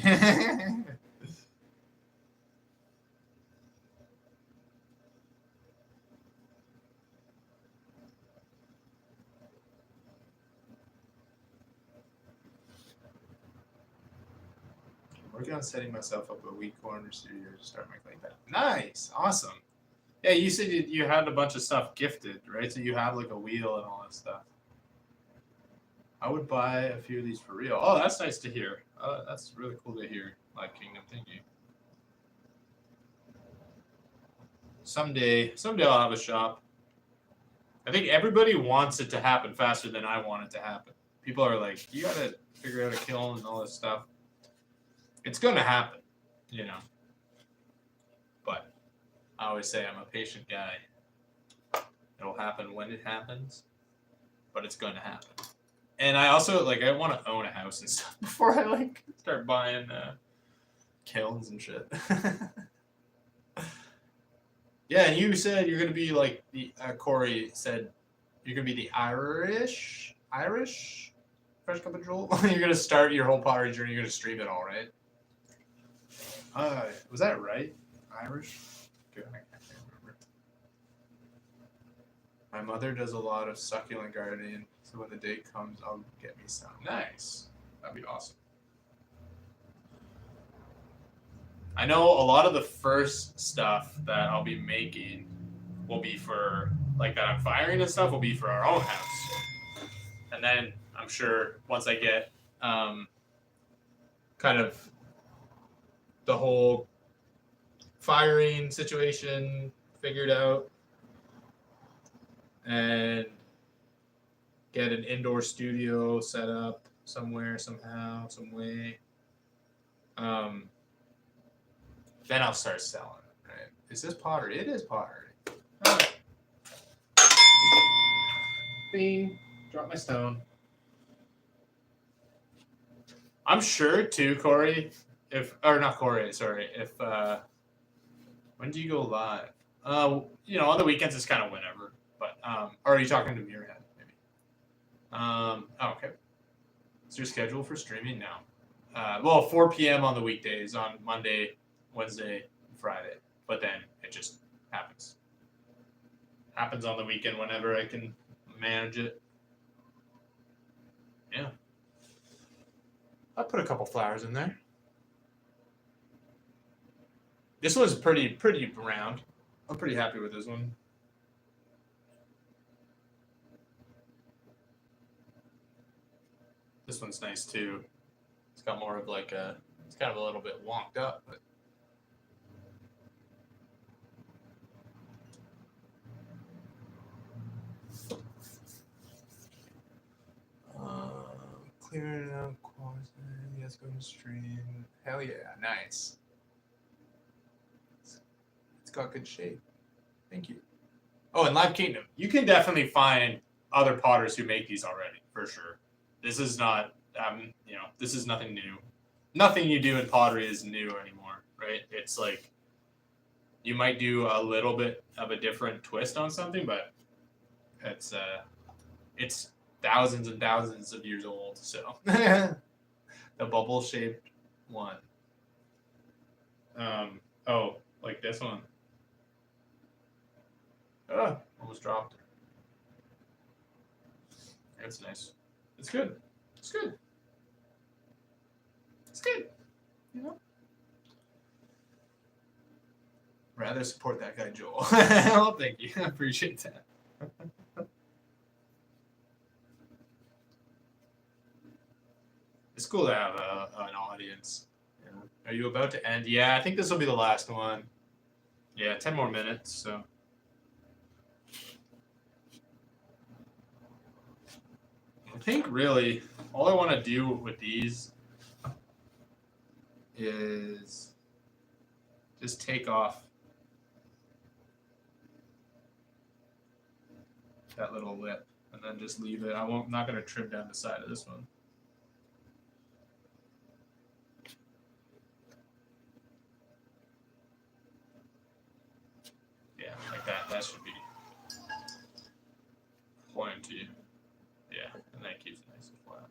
I'm working on setting myself up a week corner studio to start my like that. Nice, awesome. Yeah, you said you had a bunch of stuff gifted, right? So you have like a wheel and all that stuff. I would buy a few of these for real. Oh, that's nice to hear. That's really cool to hear. Live Kingdom, thank you. Someday I'll have a shop. I think everybody wants it to happen faster than I want it to happen. People are like, you gotta figure out a kiln and all this stuff. It's gonna happen, you know. But I always say I'm a patient guy. It'll happen when it happens, but it's gonna happen. And I also I want to own a house and stuff before I start buying kilns and shit. Yeah, and you said you're gonna be like the Corey said you're gonna be the Irish Fresh Cup of Joel. You're gonna start your whole pottery journey. You're gonna stream it all, right? Was that right? Irish? Good. I can't remember. My mother does a lot of succulent gardening, so when the day comes, I'll get me some. Nice. That'd be awesome. I know a lot of the first stuff that I'll be making will be for, that I'm firing and stuff, will be for our own house. And then I'm sure once I get kind of the whole firing situation figured out and get an indoor studio set up somewhere, somehow, some way, then I'll start selling it, right? Is this pottery? It is pottery. Oh. Bing. Drop my stone. I'm sure too, Corey, not Corey, sorry, when do you go live? On the weekends it's kind of whenever, but, or are you talking to Muirhead, maybe? Okay. Is your schedule for streaming now? 4 p.m. on the weekdays on Monday, Wednesday, and Friday, but then it just happens. Happens on the weekend whenever I can manage it. Yeah. I put a couple flowers in there. This one's pretty round. I'm pretty happy with this one. This one's nice too. It's got more of it's kind of a little bit wonked up, but clearing out quality. Yes, going to stream. Hell yeah, nice. It's got good shape. Thank you. Oh, and Live Kingdom. You can definitely find other potters who make these already, for sure. This is not, this is nothing new. Nothing you do in pottery is new anymore, right? It's you might do a little bit of a different twist on something, but it's thousands and thousands of years old. So the bubble shaped one. Like this one. Almost dropped. That's nice. It's good. It's good. It's good. Rather support that guy Joel. Well, thank you. I appreciate that. It's cool to have an audience. Are you about to end? Yeah, I think this will be the last one. Yeah, 10 more minutes, so. I think really all I want to do with these is just take off that little lip and then just leave it. I'm not going to trim down the side of this one. that should be plenty. Yeah, and that keeps it nice and flat.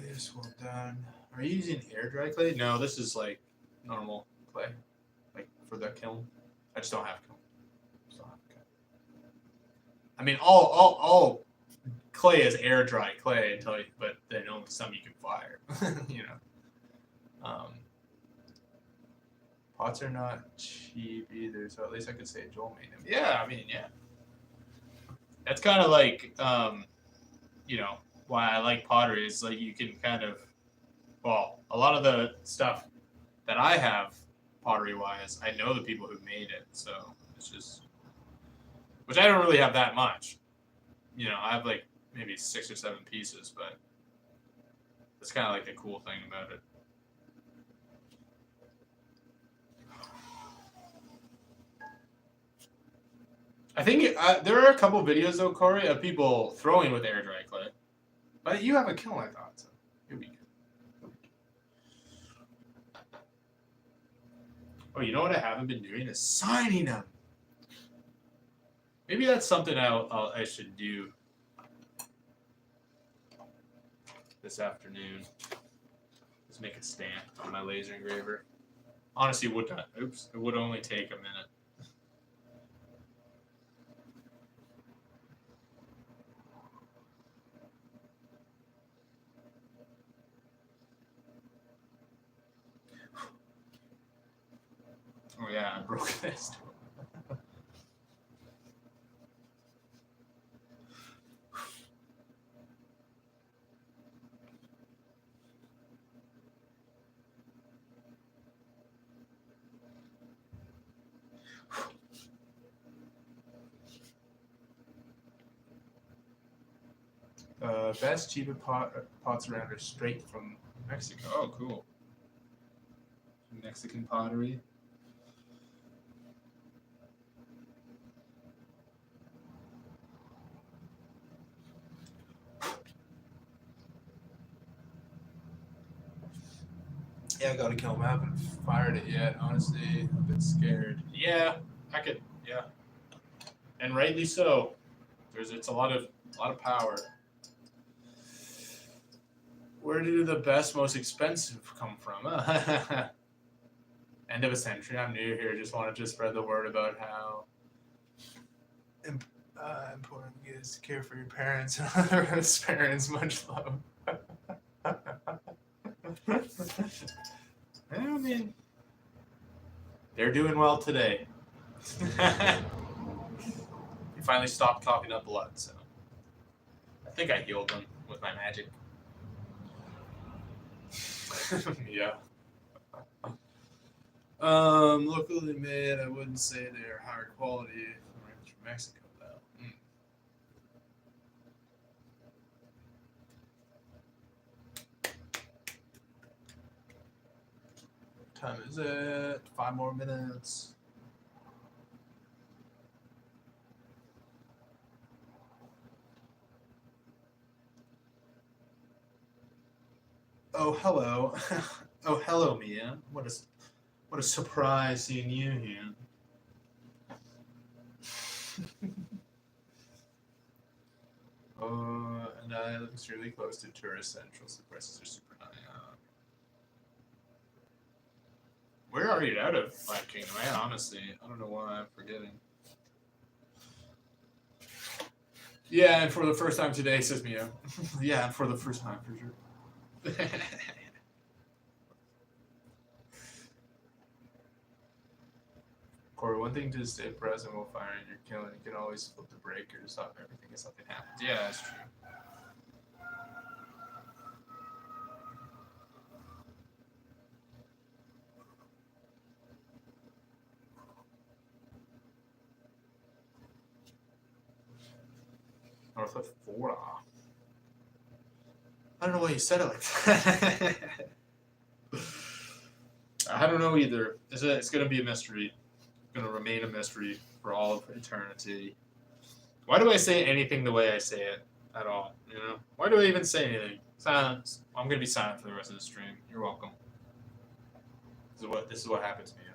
Yes, well done. Are you using air dry clay? No, this is like normal clay, like for the kiln. I just don't have kiln. I mean, all clay is air dry clay until, but then only some you can fire. You know, pots are not cheap either, so at least I could say Joel made them. Yeah, I mean, yeah, that's kind of like, you know, why I like pottery is like you can kind of, well, a lot of the stuff that I have pottery wise, I know the people who made it, so it's just, which I don't really have that much. You know, I have like maybe 6 or 7 pieces, but that's kind of like the cool thing about it. I think there are a couple videos though, Corey, of people throwing with air dry clay. But you have a kiln, I thought, so you'll be good. Oh, you know what I haven't been doing is signing them. Maybe that's something I should do this afternoon. Just make a stamp on my laser engraver. Honestly, would not. Oops, it would only take a minute. Oh yeah, I broke this. Best cheapest pots around are straight from Mexico. Oh, cool. Mexican pottery. Yeah, I got a kiln. I haven't fired it yet. Honestly, a bit scared. Yeah, I could. Yeah, and rightly so. It's a lot of power. Where do the best, most expensive come from? End of a century. I'm new here. Just wanted to spread the word about how important it is to care for your parents and other parents. Much love. I mean, they're doing well today. You finally stopped coughing up blood, so I think I healed them with my magic. Yeah. Locally made, I wouldn't say they're higher quality from Mexico, though. Time is it? 5 more minutes. Oh, hello. Oh, hello, Mia. What a surprise seeing you here. And I live extremely close to tourist central, so the prices are super high. Where are you out of Black Kingdom? Honestly, I don't know why I'm forgetting. Yeah, and for the first time today, says Mia. Yeah, for the first time, for sure. Corey, one thing to stay present while firing your kiln, you can always flip the breaker to stop everything if something happens. Yeah, that's true. North of Florida. I don't know why you said it like that. I don't know either. It's going to be a mystery. It's going to remain a mystery for all of eternity. Why do I say anything the way I say it at all? You know? Why do I even say anything? Silence. I'm gonna be silent for the rest of the stream. You're welcome. This is what happens to me.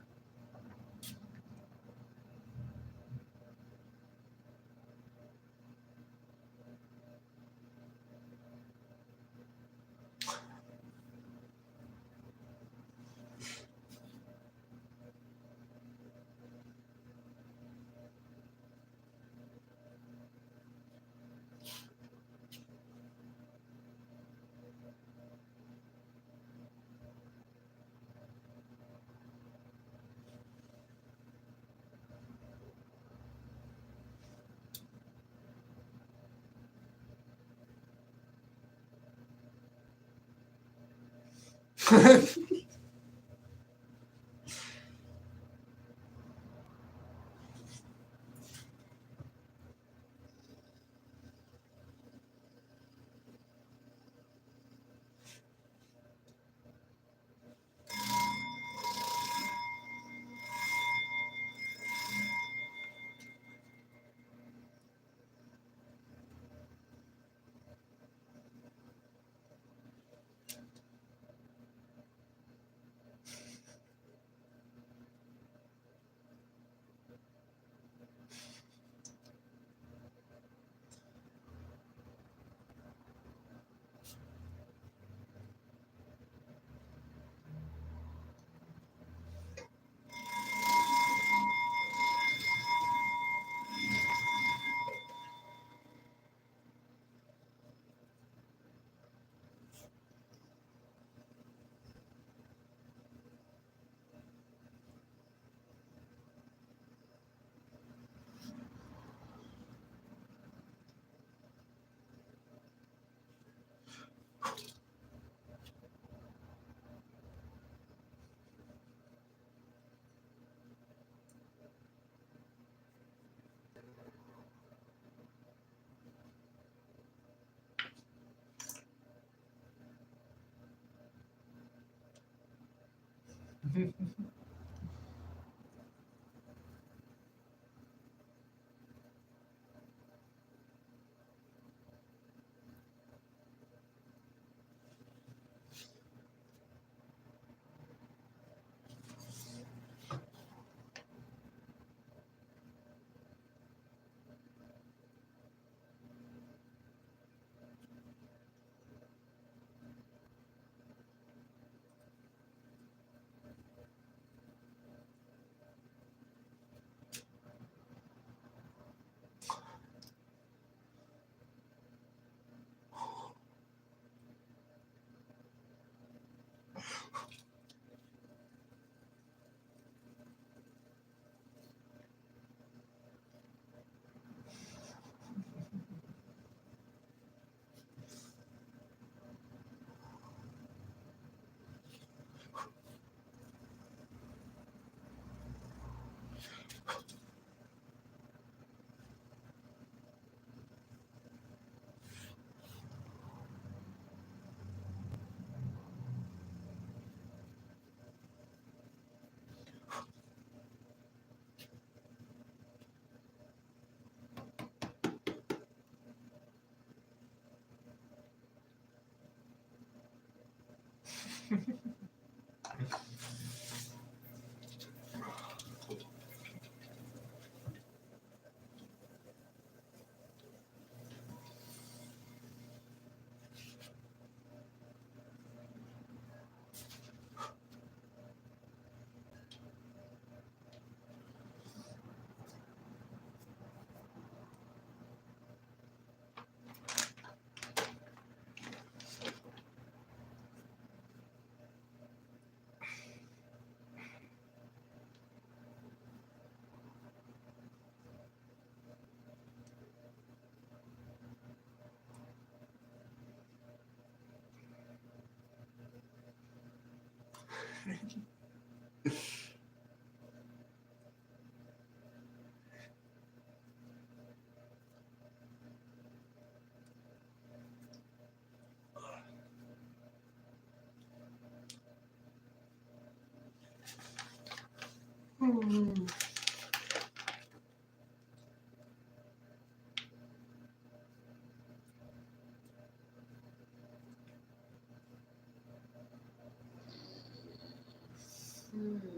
Hmm.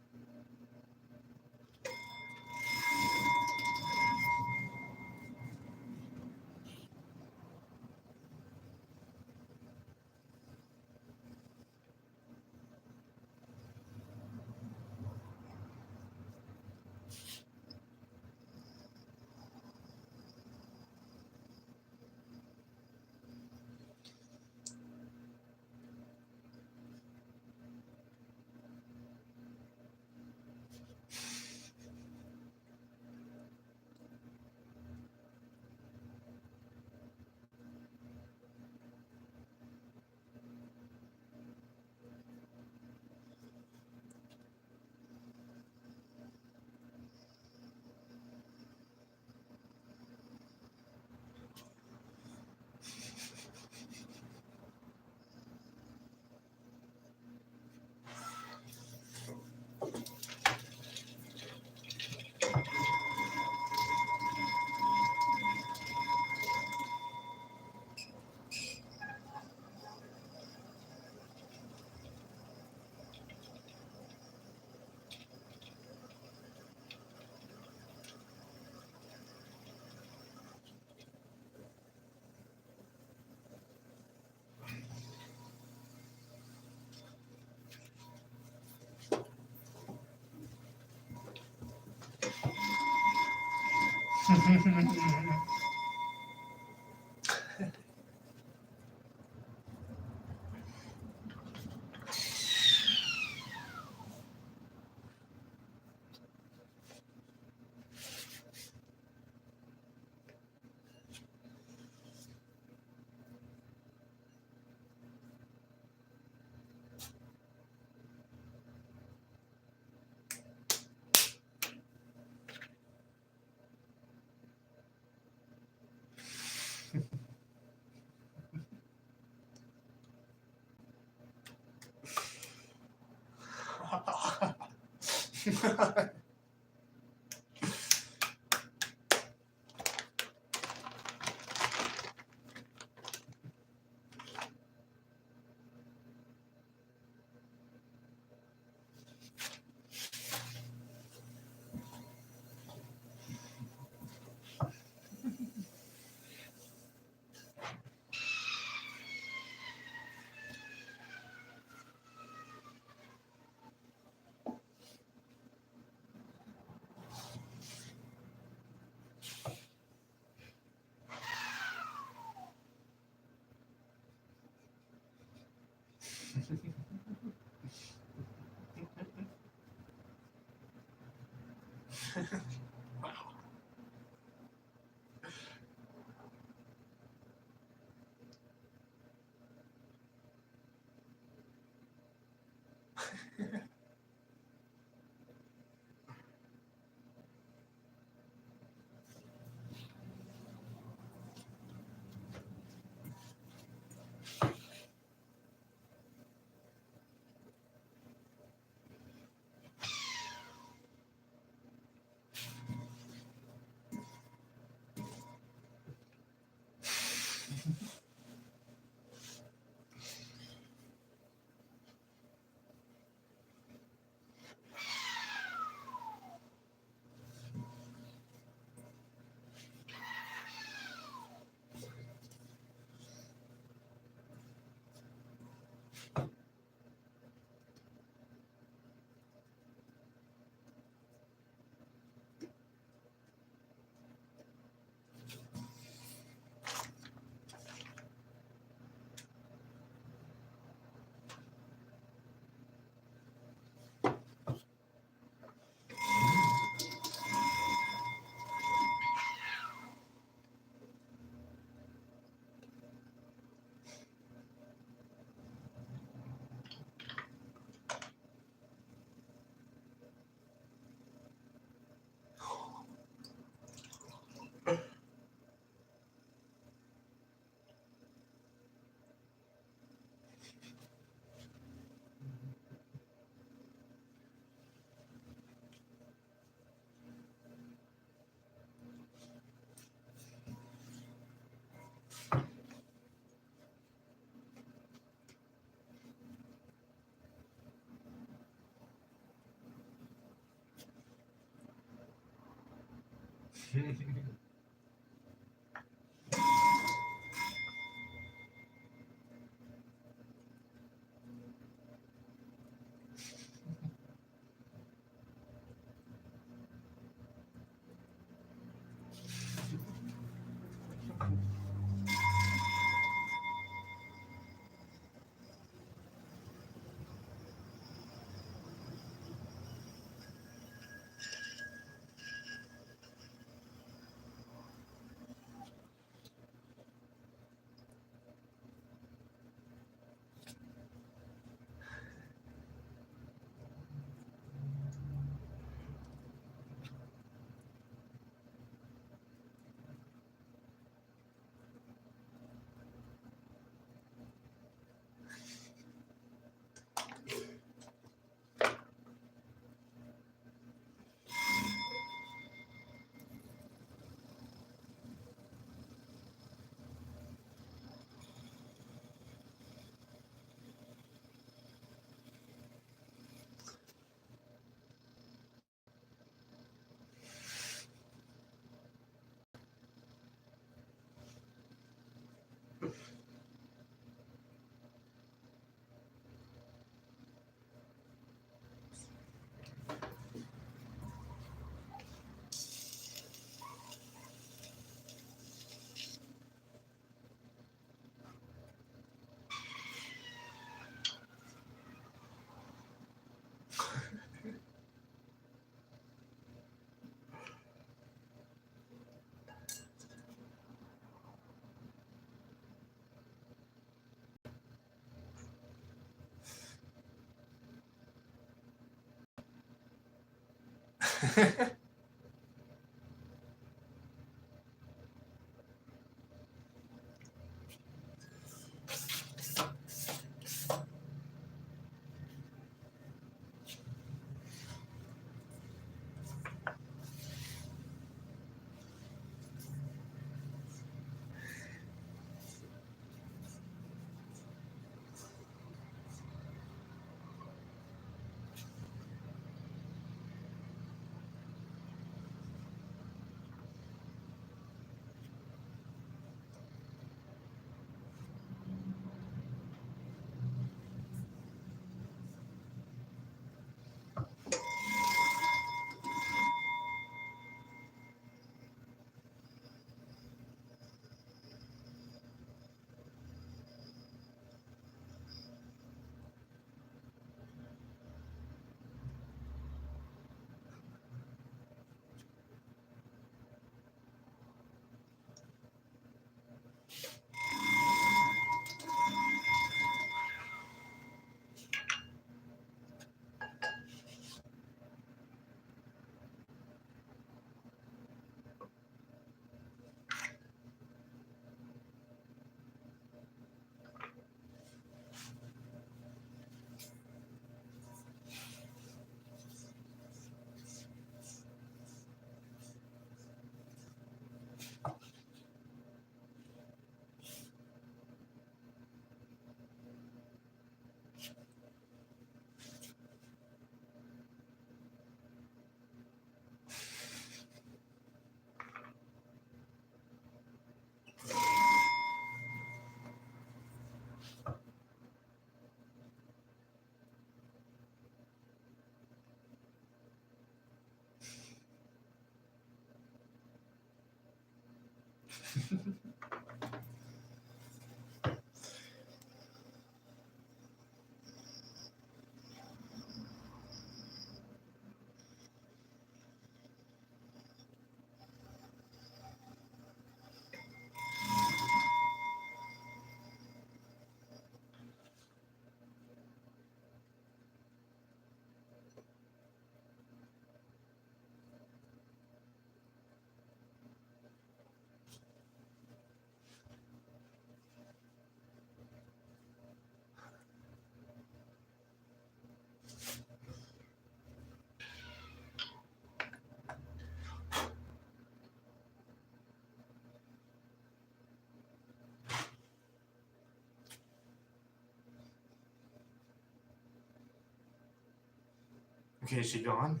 Okay, is she gone?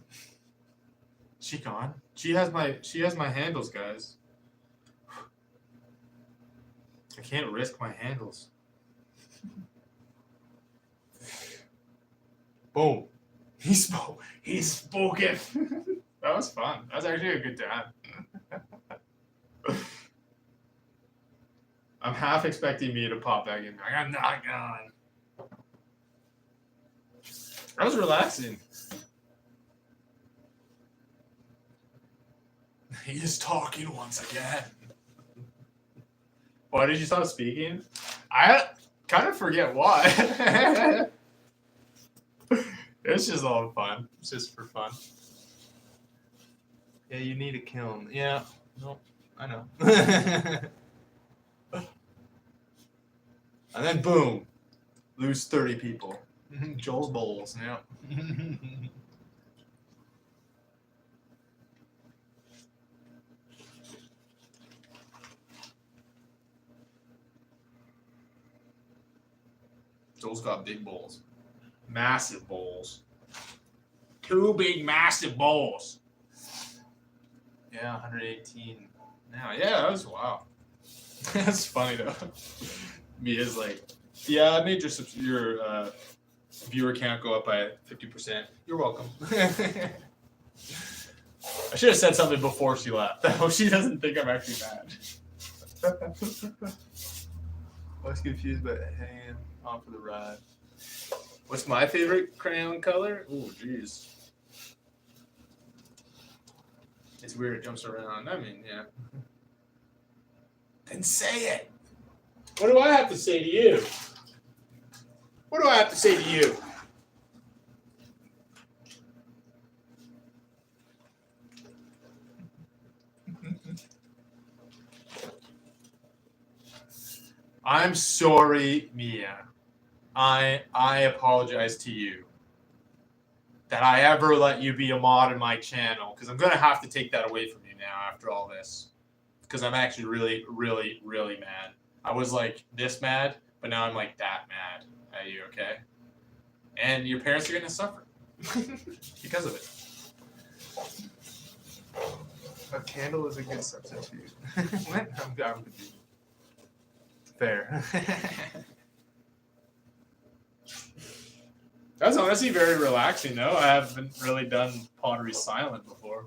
She gone? She has my handles, guys. I can't risk my handles. Boom. He spoke. He's spoken. That was fun. That was actually a good time. I'm half expecting me to pop back in. I'm not gone. That was relaxing. He is talking once again. Why did you stop speaking? I kind of forget why. It's just all fun. It's just for fun. Yeah, you need a kiln. Yeah. Nope. I know. And then boom. Lose 30 people. Joel's bowls. Yeah. Joel's got big bowls. Massive bowls. 2 big, massive bowls. Yeah, 118 now. Yeah, that was wow. That's funny though. Mia's like, yeah, I made your viewer count go up by 50%. You're welcome. I should have said something before she left. That way she doesn't think I'm actually mad. I was confused, but hanging on for the ride. What's my favorite crayon color? Oh, jeez. It's weird. It jumps around. I mean, yeah. Then say it. What do I have to say to you? What do I have to say to you? I'm sorry, Mia. I apologize to you that I ever let you be a mod in my channel, because I'm gonna have to take that away from you now after all this. Because I'm actually really, really, really mad. I was like this mad, but now I'm like that mad at you, okay? And your parents are gonna suffer because of it. A candle is a good substitute. What? I'm confused. Fair. That's honestly very relaxing, though. I haven't really done pottery silent before.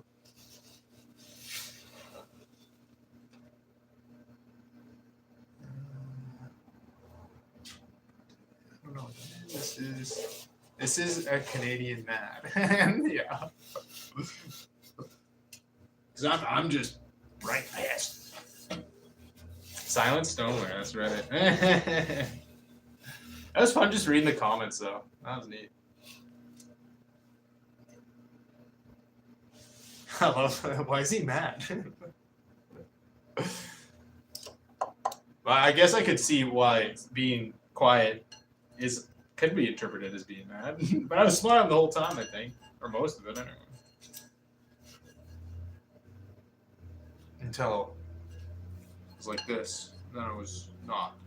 I don't know. This is a Canadian mad. Yeah. Because I'm just right past. Silent stoneware, that's right. That was fun just reading the comments, though. That was neat. I love why is he mad? Well, I guess I could see why being quiet could be interpreted as being mad. But I was smiling the whole time, I think. Or most of it, anyway. Until it was like this. Then I was not.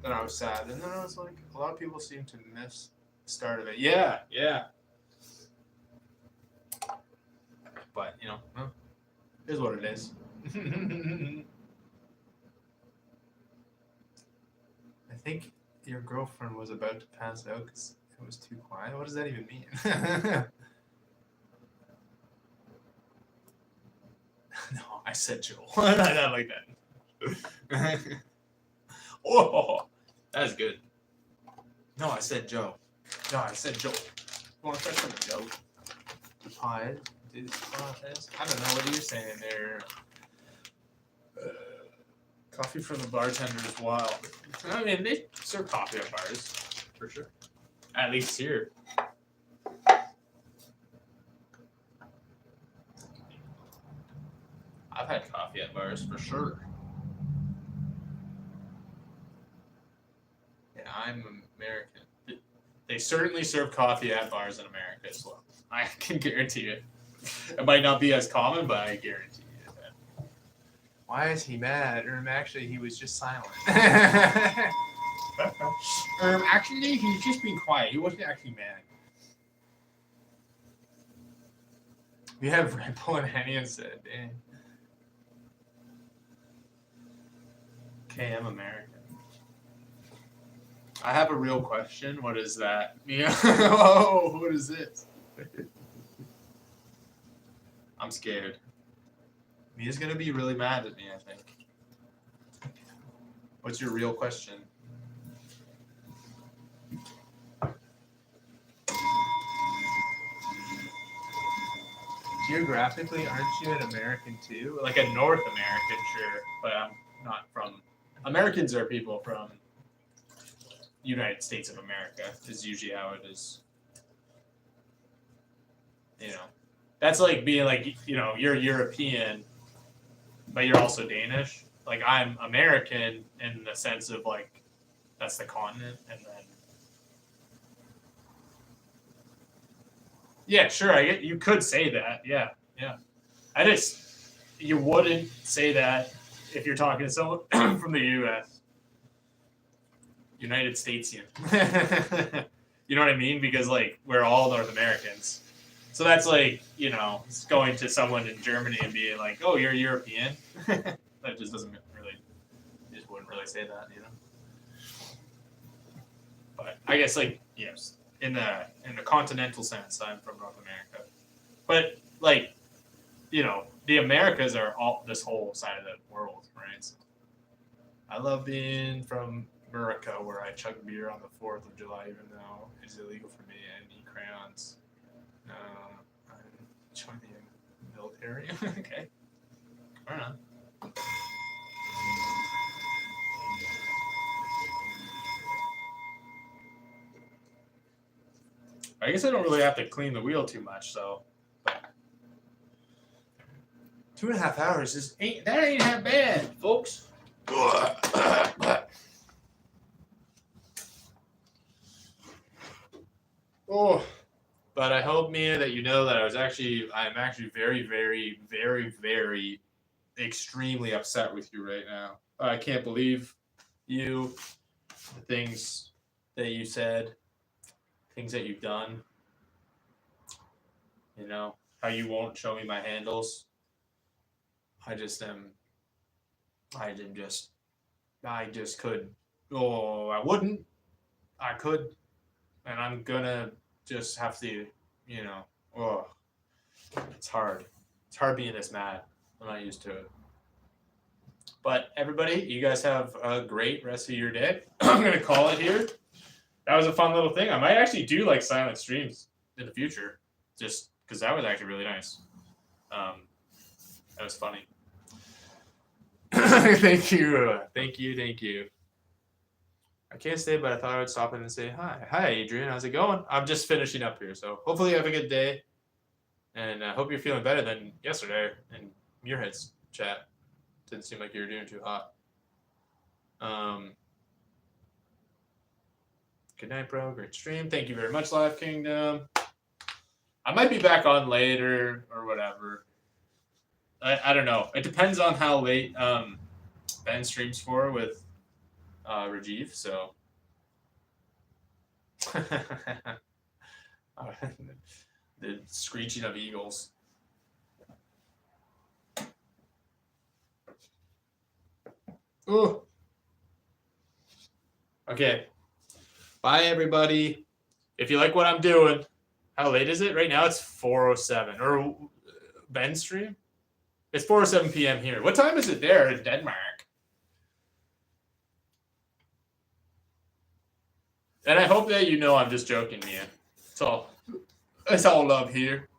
Then I was sad. And then I was like, a lot of people seem to miss the start of it. Yeah, yeah. But, you know, it is what it is. I think your girlfriend was about to pass out because it was too quiet. What does that even mean? No, I said Joel. Not like that. Oh, that's good. No, I said Joe. No, I said Joel. You want to try something, Joe? The pie. I don't know what you're saying there. Coffee from the bartender is wild. I mean, they serve coffee at bars, for sure. At least here. I've had coffee at bars, for sure. Yeah, I'm American. They certainly serve coffee at bars in America as well. I can guarantee it. It might not be as common, but I guarantee you that. Why is he mad? Actually, he was just silent. Actually, he's just being quiet. He wasn't actually mad. We have Red Bull and Henny instead. Dang. Okay, I'm American. I have a real question. What is that? Yeah. Whoa, what is this? I'm scared. Mia's gonna be really mad at me, I think. What's your real question? Geographically, aren't you an American too? Like a North American, sure, but I'm not from. Americans are people from United States of America. Is usually how it is. You know, that's like being like, you know, you're European, but you're also Danish. Like I'm American in the sense of like that's the continent, and then yeah, sure, I get you could say that, yeah, yeah. You wouldn't say that if you're talking to someone from the U.S. United Statesian. You know what I mean? Because like we're all North Americans. So that's like, you know, going to someone in Germany and being like, "Oh, you're European." That just doesn't really, you just wouldn't really say that, you know. But I guess like yes, in the continental sense, I'm from North America. But like, you know, the Americas are all this whole side of the world, right? So I love being from America, where I chug beer on the 4th of July, even though it's illegal for me, and eat crayons. I'm joining the military. Okay. Right on. I guess I don't really have to clean the wheel too much, so. 2.5 hours ain't half bad, folks. Oh, but I hope, Mia, that you know that I'm actually very, very, very, very extremely upset with you right now. I can't believe you, the things that you said, things that you've done. You know, how you won't show me my handles. I just am. I am just. I just could. Oh, I wouldn't. I could, and I'm gonna just have to. You know. Oh, it's hard. It's hard being this mad. I'm not used to it. But everybody, you guys have a great rest of your day. I'm gonna call it here. That was a fun little thing. I might actually do like silent streams in the future, just because that was actually really nice. That was funny. Thank you, thank you, thank you. I can't stay, but I thought I would stop in and say hi. Hi, Adrian. How's it going? I'm just finishing up here, so hopefully you have a good day, and I hope you're feeling better than yesterday in Muirhead's chat. Didn't seem like you were doing too hot. Good night, bro. Great stream. Thank you very much, Live Kingdom. I might be back on later or whatever. I don't know. It depends on how late Ben streams for with Rajiv. So the screeching of eagles. Ooh. Okay. Bye, everybody. If you like what I'm doing, how late is it? Right now it's 4:07. Or Ben's stream? It's 4:07 p.m. here. What time is it there in Denmark? And I hope that you know I'm just joking, Mia. It's all love here.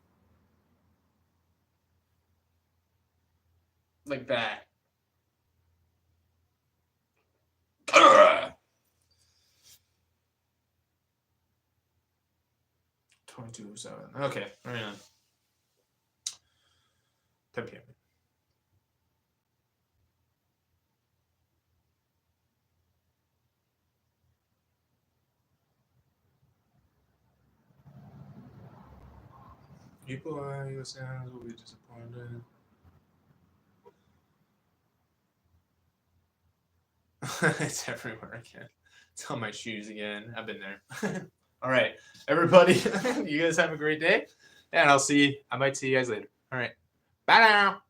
Like that. 22:07. Okay, right on. 10 p.m. People are U.S. will be disappointed. It's everywhere again. It's on my shoes again. I've been there. All right, everybody. You guys have a great day, and I might see you guys later. All right, bye now.